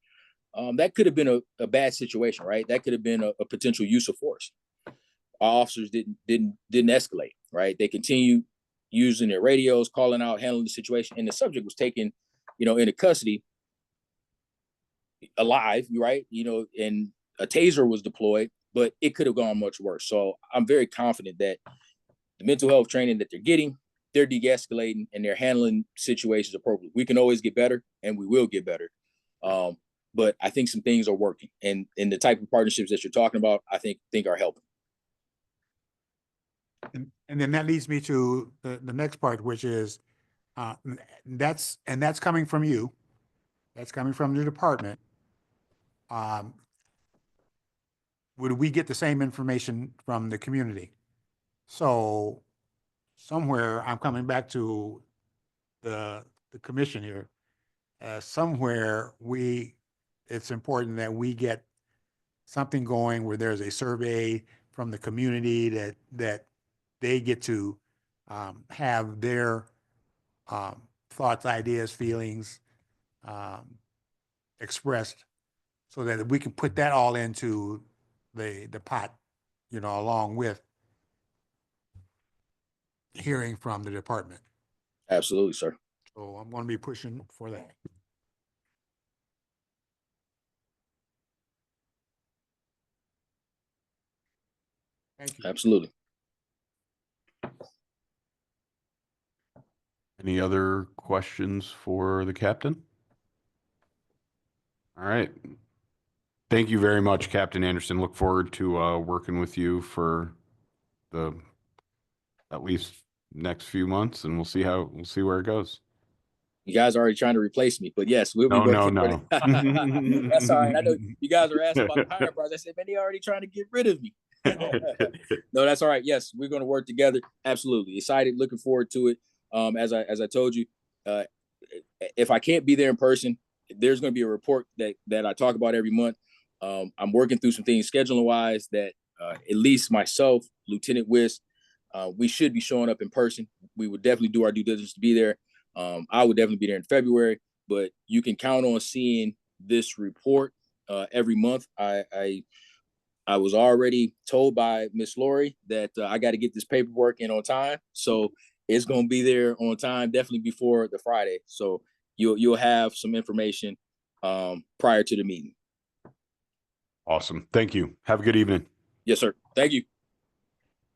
[SPEAKER 8] that could have been a bad situation, right? That could have been a potential use of force. Our officers didn't escalate, right? They continued using their radios, calling out, handling the situation, and the subject was taken, into custody alive, right? And a taser was deployed, but it could have gone much worse. So I'm very confident that the mental health training that they're getting, they're de-escalating and they're handling situations appropriately. We can always get better, and we will get better. But I think some things are working, and the type of partnerships that you're talking about, I think are helping.
[SPEAKER 6] And then that leads me to the next part, which is, that's coming from you. That's coming from the department. Would we get the same information from the community? So somewhere, I'm coming back to the commission here. Somewhere it's important that we get something going where there's a survey from the community that they get to have their thoughts, ideas, feelings expressed, so that we can put that all into the pot, along with hearing from the department.
[SPEAKER 8] Absolutely, sir.
[SPEAKER 6] So I'm going to be pushing for that. Thank you.
[SPEAKER 8] Absolutely.
[SPEAKER 1] Any other questions for the captain? All right. Thank you very much, Captain Anderson. Look forward to working with you for at least next few months, and we'll see where it goes.
[SPEAKER 8] You guys are already trying to replace me, but yes, we'll be
[SPEAKER 1] No,
[SPEAKER 8] working.
[SPEAKER 1] no,
[SPEAKER 8] for
[SPEAKER 1] no.
[SPEAKER 8] That's all right. I know you guys are asking about the hiring process. I said, man, they already trying to get rid of me. No, that's all right. Yes, we're going to work together. Absolutely excited, looking forward to it. As I told you, uh, if I can't be there in person, there's going to be a report that I talk about every month. I'm working through some things scheduling wise that at least myself, Lieutenant Wiss, we should be showing up in person. We would definitely do our due diligence to be there. I would definitely be there in February, but you can count on seeing this report every month. I was already told by Miss Lori that I got to get this paperwork in on time, so it's going to be there on time, definitely before the Friday. So you'll have some information prior to the meeting.
[SPEAKER 1] Awesome. Thank you. Have a good evening.
[SPEAKER 8] Yes, sir. Thank you.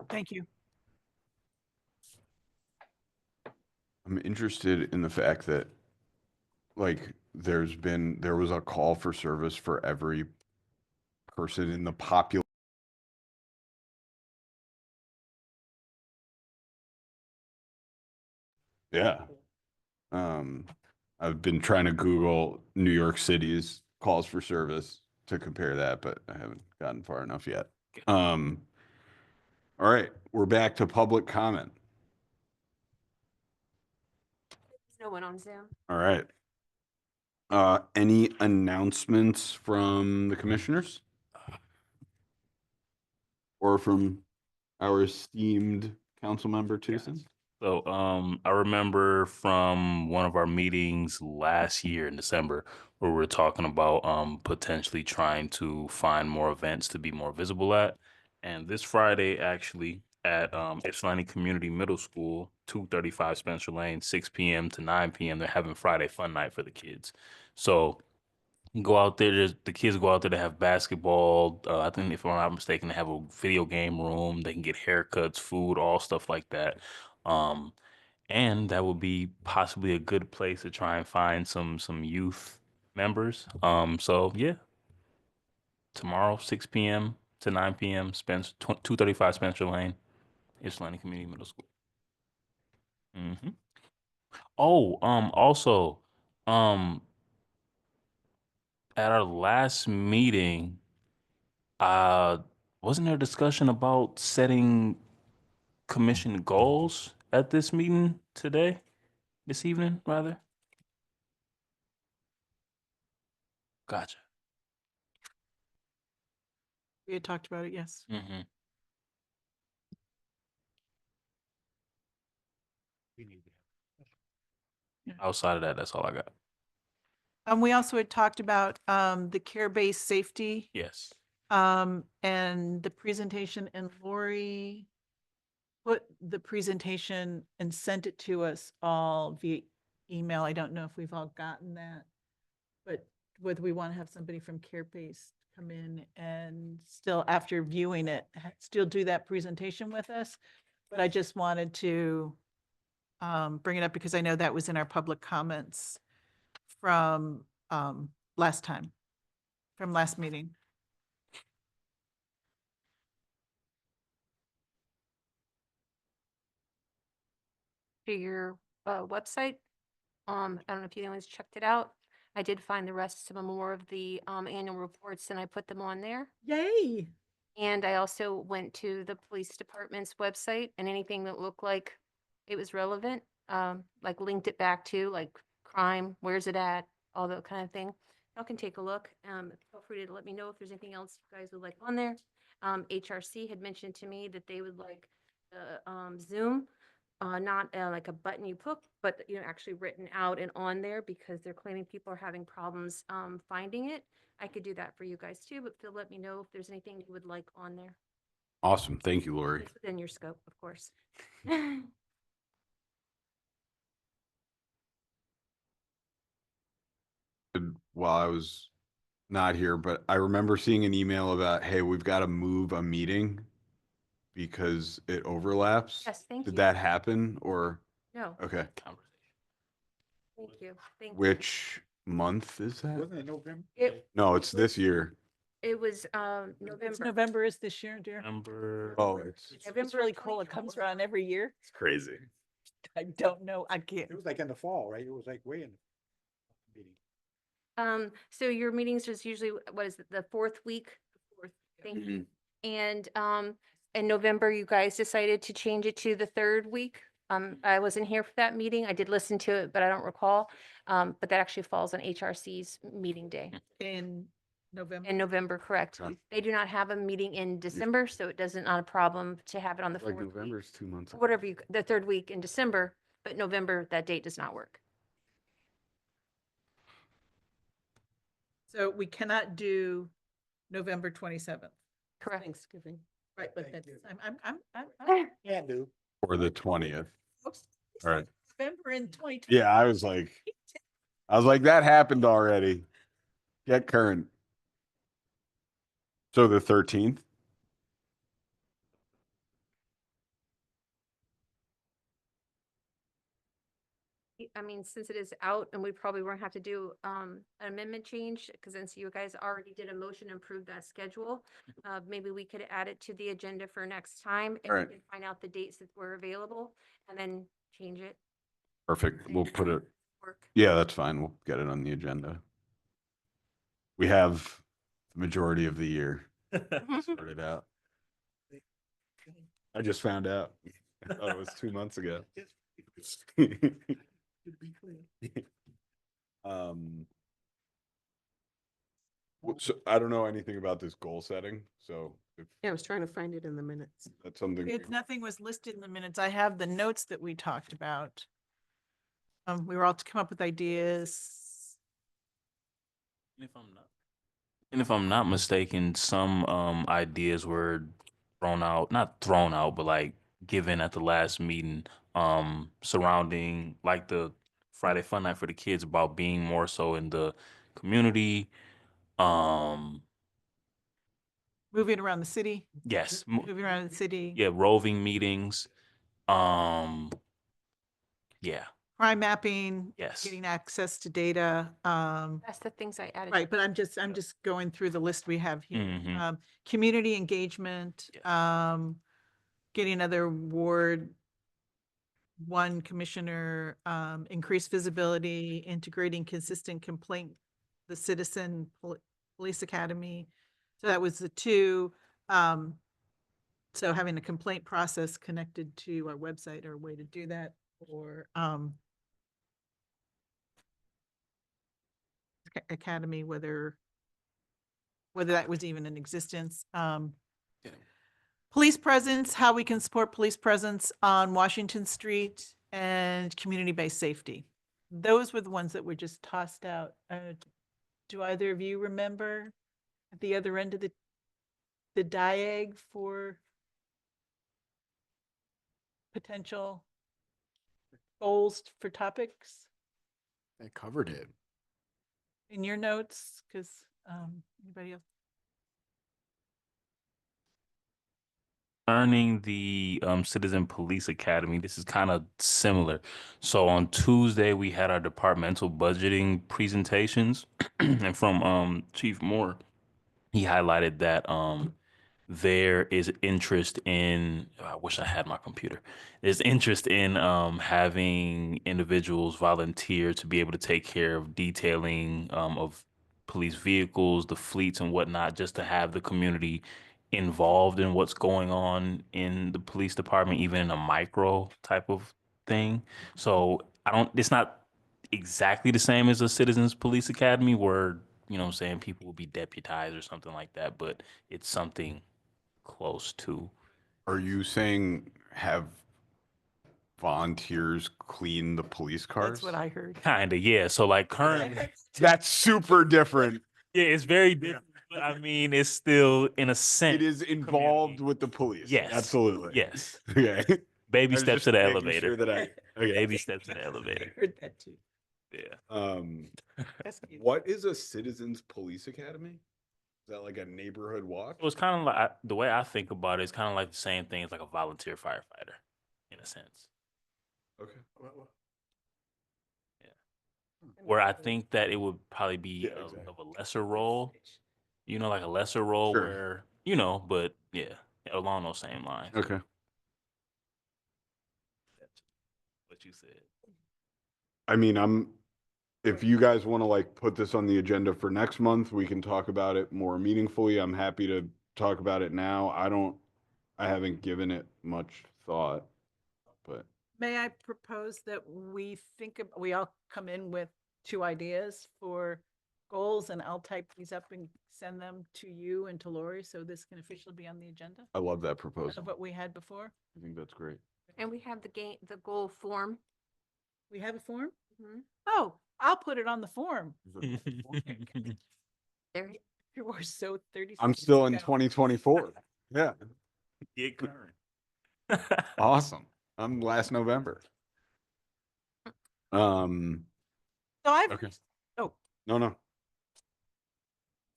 [SPEAKER 5] Thank you.
[SPEAKER 1] I'm interested in the fact that like there was a call for service for every person in the population. Yeah. I've been trying to Google New York City's calls for service to compare that, but I haven't gotten far enough yet. All right, we're back to public comment.
[SPEAKER 2] No one on Zoom.
[SPEAKER 1] All right. Any announcements from the commissioners? Or from our esteemed council member Tucson?
[SPEAKER 7] So I remember from one of our meetings last year in December where we were talking about potentially trying to find more events to be more visible at. And this Friday actually at Ypsilanti Community Middle School, 235 Spencer Lane, 6 p.m. to 9 p.m. They're having Friday fun night for the kids. So go out there. The kids go out there to have basketball. I think if I'm not mistaken, they have a video game room. They can get haircuts, food, all stuff like that. Um, and that would be possibly a good place to try and find some youth members. So yeah, tomorrow 6 p.m. to 9 p.m. 235 Spencer Lane, Ypsilanti Community Middle School. Oh, also, um, at our last meeting, uh, wasn't there a discussion about setting commission goals at this meeting today, this evening, rather? Gotcha.
[SPEAKER 5] We had talked about it, yes.
[SPEAKER 7] Mm-hmm. Outside of that, that's all I got.
[SPEAKER 5] We also had talked about the care-based safety
[SPEAKER 7] Yes.
[SPEAKER 5] and the presentation, and Lori put the presentation and sent it to us all via email. I don't know if we've all gotten that, but whether we want to have somebody from care-based come in and still, after viewing it, still do that presentation with us. But I just wanted to bring it up because I know that was in our public comments from last time, from last meeting.
[SPEAKER 2] To your website. I don't know if you anyone's checked it out. I did find the rest of more of the annual reports and I put them on there.
[SPEAKER 5] Yay!
[SPEAKER 2] And I also went to the police department's website and anything that looked like it was relevant, like linked it back to like crime, where's it at, all that kind of thing. Y'all can take a look. Feel free to let me know if there's anything else you guys would like on there. HRC had mentioned to me that they would like Zoom, not like a button you put, but actually written out and on there because they're claiming people are having problems finding it. I could do that for you guys too, but Phil, let me know if there's anything you would like on there.
[SPEAKER 1] Awesome. Thank you, Lori.
[SPEAKER 2] It's within your scope, of course.
[SPEAKER 1] While I was not here, but I remember seeing an email about, hey, we've got to move a meeting because it overlaps.
[SPEAKER 2] Yes, thank
[SPEAKER 1] Did
[SPEAKER 2] you.
[SPEAKER 1] that happen or?
[SPEAKER 2] No,
[SPEAKER 1] Okay.
[SPEAKER 2] thank you. Thank you.
[SPEAKER 1] Which month is that?
[SPEAKER 6] Wasn't it November?
[SPEAKER 1] No, it's this year.
[SPEAKER 2] It was
[SPEAKER 5] It's
[SPEAKER 2] November.
[SPEAKER 5] November is this year, dear.
[SPEAKER 7] Number.
[SPEAKER 1] Oh, it's
[SPEAKER 5] It's really cool. It comes around every year.
[SPEAKER 1] crazy.
[SPEAKER 5] I don't know. I can't.
[SPEAKER 6] It was like in the fall, right? It was like way in the meeting.
[SPEAKER 2] So your meetings is usually, what is it, the fourth week? Thank you. And, in November, you guys decided to change it to the third week. I wasn't here for that meeting. I did listen to it, but I don't recall. But that actually falls on HRC's meeting day
[SPEAKER 5] In November.
[SPEAKER 2] in November, correct?
[SPEAKER 1] Okay.
[SPEAKER 2] They do not have a meeting in December, so it doesn't, not a problem to have it on the
[SPEAKER 1] Like
[SPEAKER 2] fourth week.
[SPEAKER 1] November's 2 months. ago.
[SPEAKER 2] Whatever you, the third week in December, but November, that date does not work.
[SPEAKER 5] So we cannot do November 27th.
[SPEAKER 2] Correct.
[SPEAKER 3] Thanksgiving.
[SPEAKER 5] Right, but that's,
[SPEAKER 6] Thanksgiving.
[SPEAKER 5] I'm
[SPEAKER 6] Can do.
[SPEAKER 1] Or the 20th. All right.
[SPEAKER 5] November in 2020.
[SPEAKER 1] Yeah, I was like, that happened already. Get current. So the 13th?
[SPEAKER 2] I mean, since it is out and we probably won't have to do an amendment change, because since you guys already did a motion and approved that schedule, maybe we could add it to the agenda for next time and we
[SPEAKER 1] Right.
[SPEAKER 2] can find out the dates that were available and then change it.
[SPEAKER 1] Perfect. We'll put it.
[SPEAKER 2] Work.
[SPEAKER 1] Yeah, that's fine. We'll get it on the agenda. We have the majority of the year sorted out. I just found out. I thought it was 2 months ago. So I don't know anything about this goal setting, so if
[SPEAKER 3] Yeah, I was trying to find it in the minutes.
[SPEAKER 1] that's something.
[SPEAKER 5] It's nothing was listed in the minutes. I have the notes that we talked about. We were all to come up with ideas.
[SPEAKER 7] And if I'm not mistaken, some ideas were not thrown out, but like given at the last meeting, surrounding like the Friday Fun Night for the kids about being more so in the community.
[SPEAKER 5] Moving around the city,
[SPEAKER 7] Yes,
[SPEAKER 5] moving around the city.
[SPEAKER 7] yeah, roving meetings. Yeah,
[SPEAKER 5] Crime mapping.
[SPEAKER 7] Yes.
[SPEAKER 5] Getting access to data.
[SPEAKER 2] That's the things I added.
[SPEAKER 5] Right, but I'm just going through the list we have here.
[SPEAKER 7] Mhm.
[SPEAKER 5] Community engagement,
[SPEAKER 7] Yes.
[SPEAKER 5] getting another Ward 1 commissioner, increased visibility, integrating consistent complaint, the citizen police academy. So that was the 2. So having a complaint process connected to our website or a way to do that, or academy, whether that was even in existence. Police presence, how we can support police presence on Washington Street, and community-based safety. Those were the ones that were just tossed out. Do either of you remember at the other end of the diag for potential goals for topics
[SPEAKER 4] I covered it.
[SPEAKER 5] in your notes? Because anybody else?
[SPEAKER 7] Concerning the Citizen Police Academy, this is kind of similar. So on Tuesday, we had our departmental budgeting presentations, and from Chief Moore, he highlighted that there is interest in, I wish I had my computer. There's interest in having individuals volunteer to be able to take care of detailing of police vehicles, the fleets and whatnot, just to have the community involved in what's going on in the police department, even in a micro type of thing. So it's not exactly the same as a Citizens Police Academy where, you know what I'm saying, people will be deputized or something like that, but it's something close to.
[SPEAKER 1] Are you saying have volunteers clean the police cars?
[SPEAKER 5] That's what I heard.
[SPEAKER 7] Kinda, yeah. So like currently,
[SPEAKER 1] That's super different.
[SPEAKER 7] yeah, it's very different. But I mean, it's still in a sense.
[SPEAKER 1] It is involved
[SPEAKER 7] community.
[SPEAKER 1] with the police.
[SPEAKER 7] Yes.
[SPEAKER 1] Absolutely.
[SPEAKER 7] Yes.
[SPEAKER 1] Okay.
[SPEAKER 7] Baby
[SPEAKER 1] I was
[SPEAKER 7] steps
[SPEAKER 1] just
[SPEAKER 7] to the
[SPEAKER 1] making
[SPEAKER 7] elevator.
[SPEAKER 1] sure that okay.
[SPEAKER 7] Baby steps to the elevator.
[SPEAKER 5] I heard that too.
[SPEAKER 7] Yeah.
[SPEAKER 5] That's cute.
[SPEAKER 1] What is a citizens police academy? Is that like a neighborhood watch?
[SPEAKER 7] So it's kind of like the way I think about it is kind of like the same thing as like a volunteer firefighter, in a sense.
[SPEAKER 1] Okay.
[SPEAKER 7] Where I think that it would probably be
[SPEAKER 1] Yeah, exactly.
[SPEAKER 7] of a lesser role, like a lesser role
[SPEAKER 1] Sure.
[SPEAKER 7] where, but yeah, along those same lines.
[SPEAKER 1] Okay.
[SPEAKER 7] But what you said.
[SPEAKER 1] I mean, if you guys want to like put this on the agenda for next month, we can talk about it more meaningfully. I'm happy to talk about it now. I haven't given it much thought, but
[SPEAKER 5] May I propose that we all come in with 2 ideas for goals, and I'll type these up and send them to you and to Lori, so this can officially be on the agenda
[SPEAKER 1] I love that proposal.
[SPEAKER 5] of what we had before.
[SPEAKER 1] I think that's great.
[SPEAKER 2] And we have the goal form.
[SPEAKER 5] We have a form?
[SPEAKER 2] Mhm.
[SPEAKER 5] Oh, I'll put it on the form.
[SPEAKER 2] There,
[SPEAKER 5] You were so 30
[SPEAKER 1] I'm
[SPEAKER 5] seconds
[SPEAKER 1] still in
[SPEAKER 5] ago.
[SPEAKER 1] 2024. Yeah,
[SPEAKER 7] Get current.
[SPEAKER 1] awesome. I'm last November.
[SPEAKER 5] So I've,
[SPEAKER 1] Okay.
[SPEAKER 5] oh,
[SPEAKER 1] No.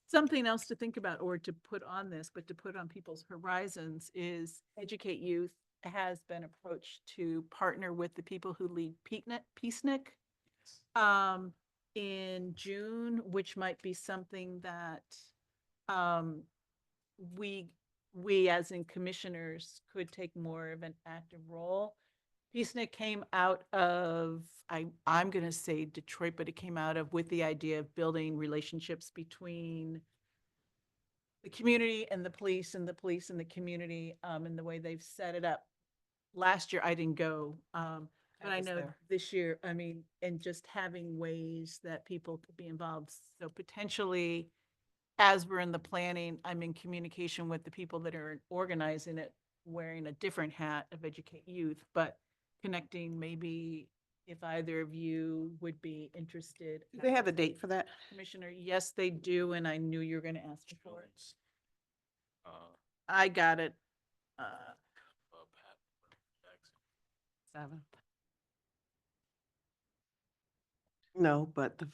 [SPEAKER 5] something else to think about or to put on this, but to put on people's horizons is Educate Youth has been approached to partner with the people who lead Peacenik in June, which might be something that um, we as in commissioners could take more of an active role. Peacenik came out of, I'm going to say Detroit, but it came out of with the idea of building relationships between the community and the police and the police and the community, and the way they've set it up. Last year I didn't go, but I
[SPEAKER 3] was
[SPEAKER 5] know
[SPEAKER 3] there.
[SPEAKER 5] this year, I mean, and just having ways that people could be involved. So potentially, as we're in the planning, I'm in communication with the people that are organizing it, wearing a different hat of Educate Youth, but connecting maybe if either of you would be interested.
[SPEAKER 3] Do they have a date for that?
[SPEAKER 5] Commissioner, yes, they do, and I knew you were gonna ask me for it.
[SPEAKER 7] Uh,
[SPEAKER 5] I got it.
[SPEAKER 7] Pat Jackson.
[SPEAKER 3] 7th. No, but the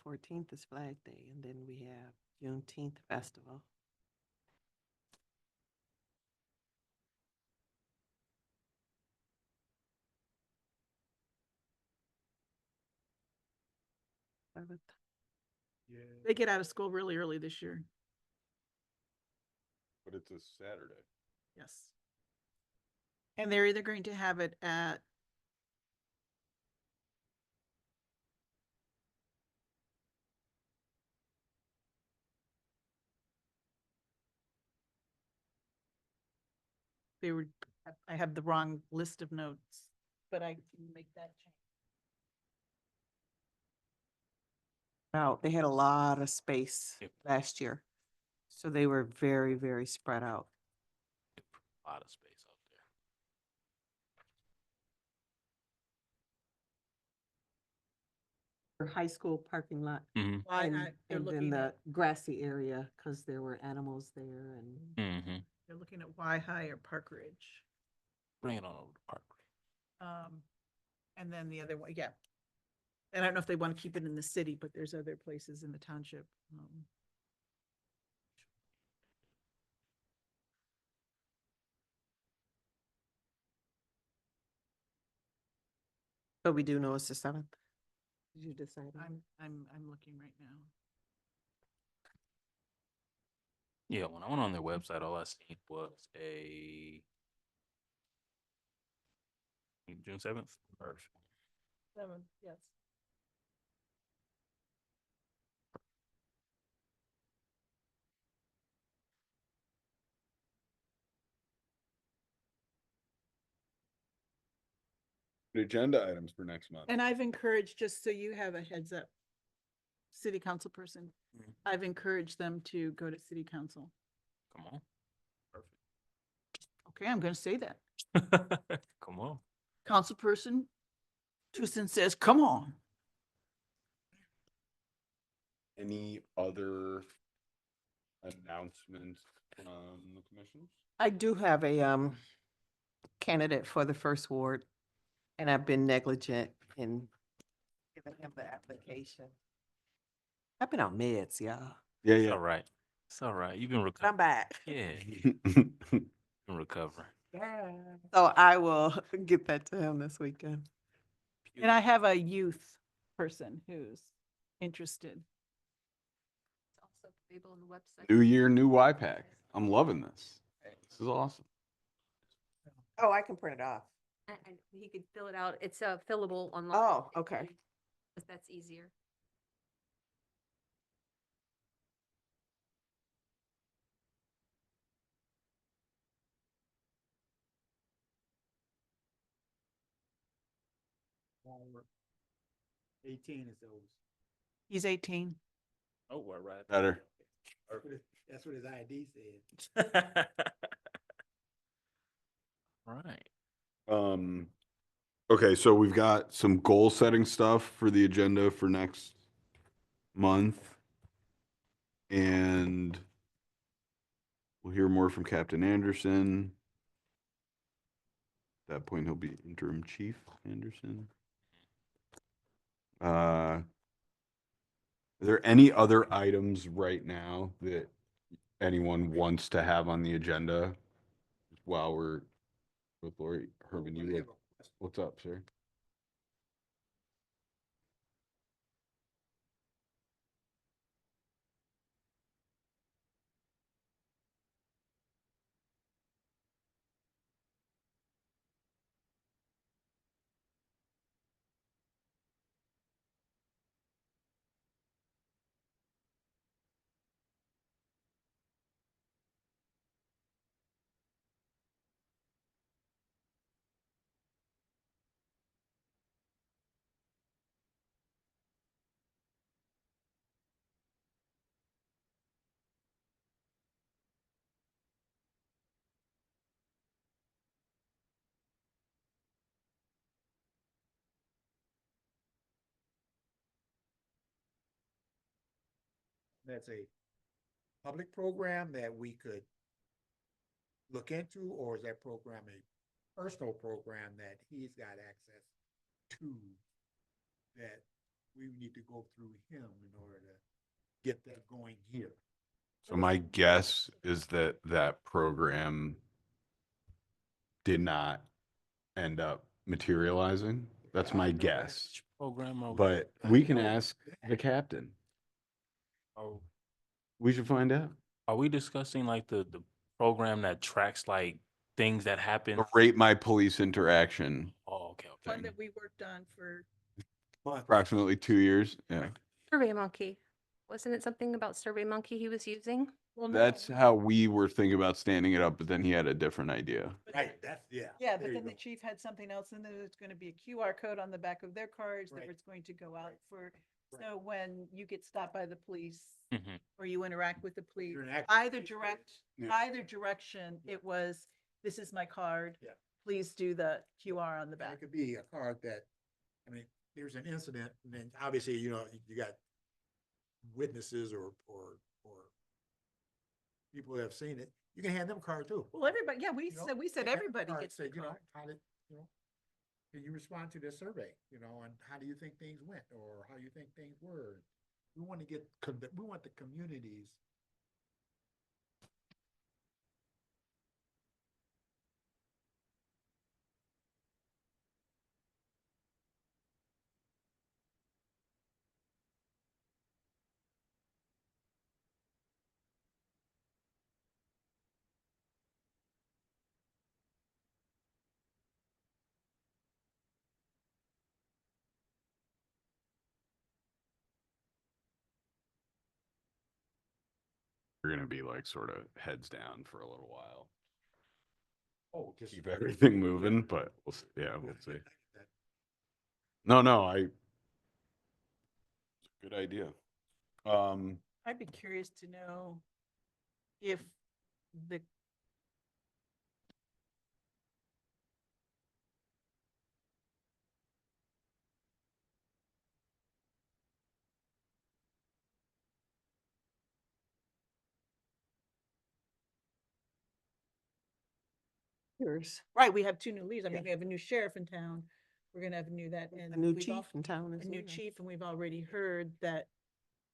[SPEAKER 3] 14th is Flag Day, and then we have Juneteenth festival. Seventh.
[SPEAKER 5] They get out of school really early this year.
[SPEAKER 1] But it's a Saturday.
[SPEAKER 5] Yes. And they're either going to have it at they were, I have the wrong list of notes, but I can make that change.
[SPEAKER 3] Wow, they had a lot of space
[SPEAKER 7] Yep.
[SPEAKER 3] last year. So they were very, very spread out.
[SPEAKER 7] A lot of space out
[SPEAKER 3] For high school parking lot.
[SPEAKER 7] there. Mm-hmm.
[SPEAKER 5] Why
[SPEAKER 3] And,
[SPEAKER 5] they're
[SPEAKER 3] and then
[SPEAKER 5] looking
[SPEAKER 3] the
[SPEAKER 5] at,
[SPEAKER 3] grassy area, because there were animals there and
[SPEAKER 7] Mm-hmm.
[SPEAKER 5] they're looking at Y High or Park Ridge.
[SPEAKER 7] Bring it on over to Park.
[SPEAKER 5] And then the other one, yeah. And I don't know if they want to keep it in the city, but there's other places in the township.
[SPEAKER 3] but we do know it's the 7th. Did you decide? on it?
[SPEAKER 5] I'm looking right now.
[SPEAKER 7] Yeah, when I went on their website, all I seen was a June 7th. Perfect.
[SPEAKER 5] 7, yes.
[SPEAKER 1] Agenda items for next month.
[SPEAKER 5] And I've encouraged, just so you have a heads up, city council person,
[SPEAKER 7] Mhm.
[SPEAKER 5] I've encouraged them to go to city council.
[SPEAKER 7] Come on. Perfect.
[SPEAKER 5] Okay, I'm gonna say that.
[SPEAKER 7] Come on.
[SPEAKER 5] Councilperson Tucson says, come on.
[SPEAKER 1] Any other announcements from the commissioners?
[SPEAKER 3] I do have a candidate for the first ward, and I've been negligent in giving him the application. I've been on meds, y'all.
[SPEAKER 1] Yeah,
[SPEAKER 7] It's all right. It's all right. You've been
[SPEAKER 3] I'm
[SPEAKER 7] recovering.
[SPEAKER 3] back.
[SPEAKER 7] Yeah,
[SPEAKER 1] yeah.
[SPEAKER 7] been recovering.
[SPEAKER 3] So I will get that to him this weekend.
[SPEAKER 5] And I have a youth person who's interested.
[SPEAKER 2] it's also available on the website.
[SPEAKER 1] New year, new YPAC. I'm loving this. This is awesome.
[SPEAKER 3] Oh, I can print it off.
[SPEAKER 2] He could fill it out. It's fillable online.
[SPEAKER 3] Oh, okay.
[SPEAKER 2] If that's easier.
[SPEAKER 6] Homework. 18 is those.
[SPEAKER 5] He's 18.
[SPEAKER 7] Oh, we're right.
[SPEAKER 1] Better.
[SPEAKER 6] That's what his ID said.
[SPEAKER 7] Right.
[SPEAKER 1] Okay, so we've got some goal setting stuff for the agenda for next month. And we'll hear more from Captain Anderson. At that point, he'll be interim chief Anderson. Are there any other items right now that anyone wants to have on the agenda while we're with Lori? Herman, you look, what's up, sir?
[SPEAKER 6] That's a public program that we could look into, or is that program a personal program that he's got access to? That we need to go through him in order to get that going here.
[SPEAKER 1] So my guess is that that program did not end up materializing. That's my guess.
[SPEAKER 7] Which program are
[SPEAKER 1] But we can ask the captain.
[SPEAKER 7] are,
[SPEAKER 1] We should find out.
[SPEAKER 7] are we discussing like the program that tracks like things that happen?
[SPEAKER 1] The Rate My Police Interaction
[SPEAKER 7] Oh, okay, okay.
[SPEAKER 5] One
[SPEAKER 1] thing.
[SPEAKER 5] that we worked on for,
[SPEAKER 1] Approximately 2 years. Yeah.
[SPEAKER 2] Survey Monkey. Wasn't it something about Survey Monkey he was using?
[SPEAKER 5] well, no,
[SPEAKER 1] That's how we were thinking about standing it up, but then he had a different idea.
[SPEAKER 6] Right, that's, yeah.
[SPEAKER 5] yeah,
[SPEAKER 6] there
[SPEAKER 5] but
[SPEAKER 6] you
[SPEAKER 5] then the
[SPEAKER 6] go.
[SPEAKER 5] chief had something else, and there was gonna be a QR code on the back of their cards that
[SPEAKER 6] Right.
[SPEAKER 5] was going to go out
[SPEAKER 6] Right.
[SPEAKER 5] for,
[SPEAKER 6] Right.
[SPEAKER 5] so when you get stopped by the police
[SPEAKER 7] Mhm.
[SPEAKER 5] or you interact with the police,
[SPEAKER 6] You're an act-
[SPEAKER 5] either direct,
[SPEAKER 6] Yeah.
[SPEAKER 5] either direction, it was, this is my card.
[SPEAKER 6] Yeah.
[SPEAKER 5] Please do the QR on the
[SPEAKER 6] And
[SPEAKER 5] back.
[SPEAKER 6] it could be a card that, I mean, there's an incident, and then obviously, you know, you got witnesses or people who have seen it, you can hand them a card too.
[SPEAKER 5] Well, everybody, yeah,
[SPEAKER 6] You know,
[SPEAKER 5] we said
[SPEAKER 6] hand them a
[SPEAKER 5] everybody
[SPEAKER 6] card,
[SPEAKER 5] gets
[SPEAKER 6] say,
[SPEAKER 5] the
[SPEAKER 6] you know,
[SPEAKER 5] card.
[SPEAKER 6] how did, you know, can you respond to this survey, you know, and how do you think things went, or how you think things were? We want to get, we want the communities.
[SPEAKER 1] We're gonna be like sort of heads down for a little while.
[SPEAKER 6] Oh, just.
[SPEAKER 1] Keep everything moving, but we'll see. Yeah, we'll see. No, good idea.
[SPEAKER 5] I'd be curious to know if the right, we have two new leaders. I mean,
[SPEAKER 3] Yeah.
[SPEAKER 5] we have a new sheriff in town. We're gonna have a new that and
[SPEAKER 3] A new
[SPEAKER 5] we've al-
[SPEAKER 3] chief in town
[SPEAKER 5] a
[SPEAKER 3] as
[SPEAKER 5] new
[SPEAKER 3] well.
[SPEAKER 5] chief, and we've already heard that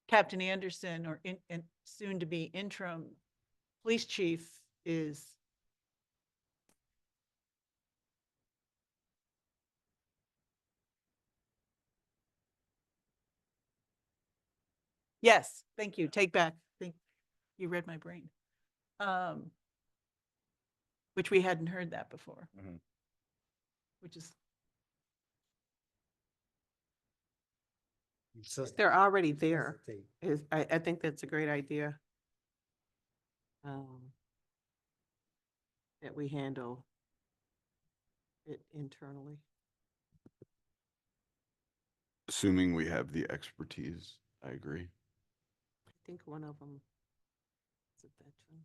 [SPEAKER 5] Captain Anderson or and soon to be interim police chief is yes, thank you. Take back. Think you read my brain. Which we hadn't heard that before.
[SPEAKER 1] Mhm.
[SPEAKER 5] which is,
[SPEAKER 3] They're already there. I think that's a great idea. That we handle it internally.
[SPEAKER 1] Assuming we have the expertise, I agree.
[SPEAKER 3] I think one of them is a veteran.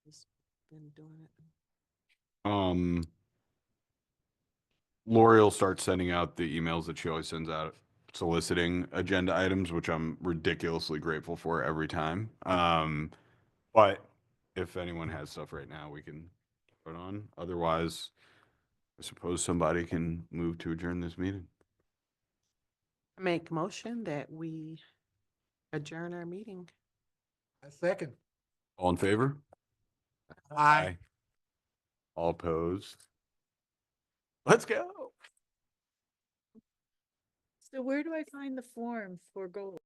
[SPEAKER 3] He's been doing it.
[SPEAKER 1] Lori will start sending out the emails that she always sends out soliciting agenda items, which I'm ridiculously grateful for every time. But if anyone has stuff right now, we can put on. Otherwise, I suppose somebody can move to adjourn this meeting.
[SPEAKER 3] I make motion that we adjourn our meeting.
[SPEAKER 6] A second.
[SPEAKER 1] All in favor?
[SPEAKER 6] Aye.
[SPEAKER 1] All opposed? Let's go.
[SPEAKER 5] so where do I find the form for gold?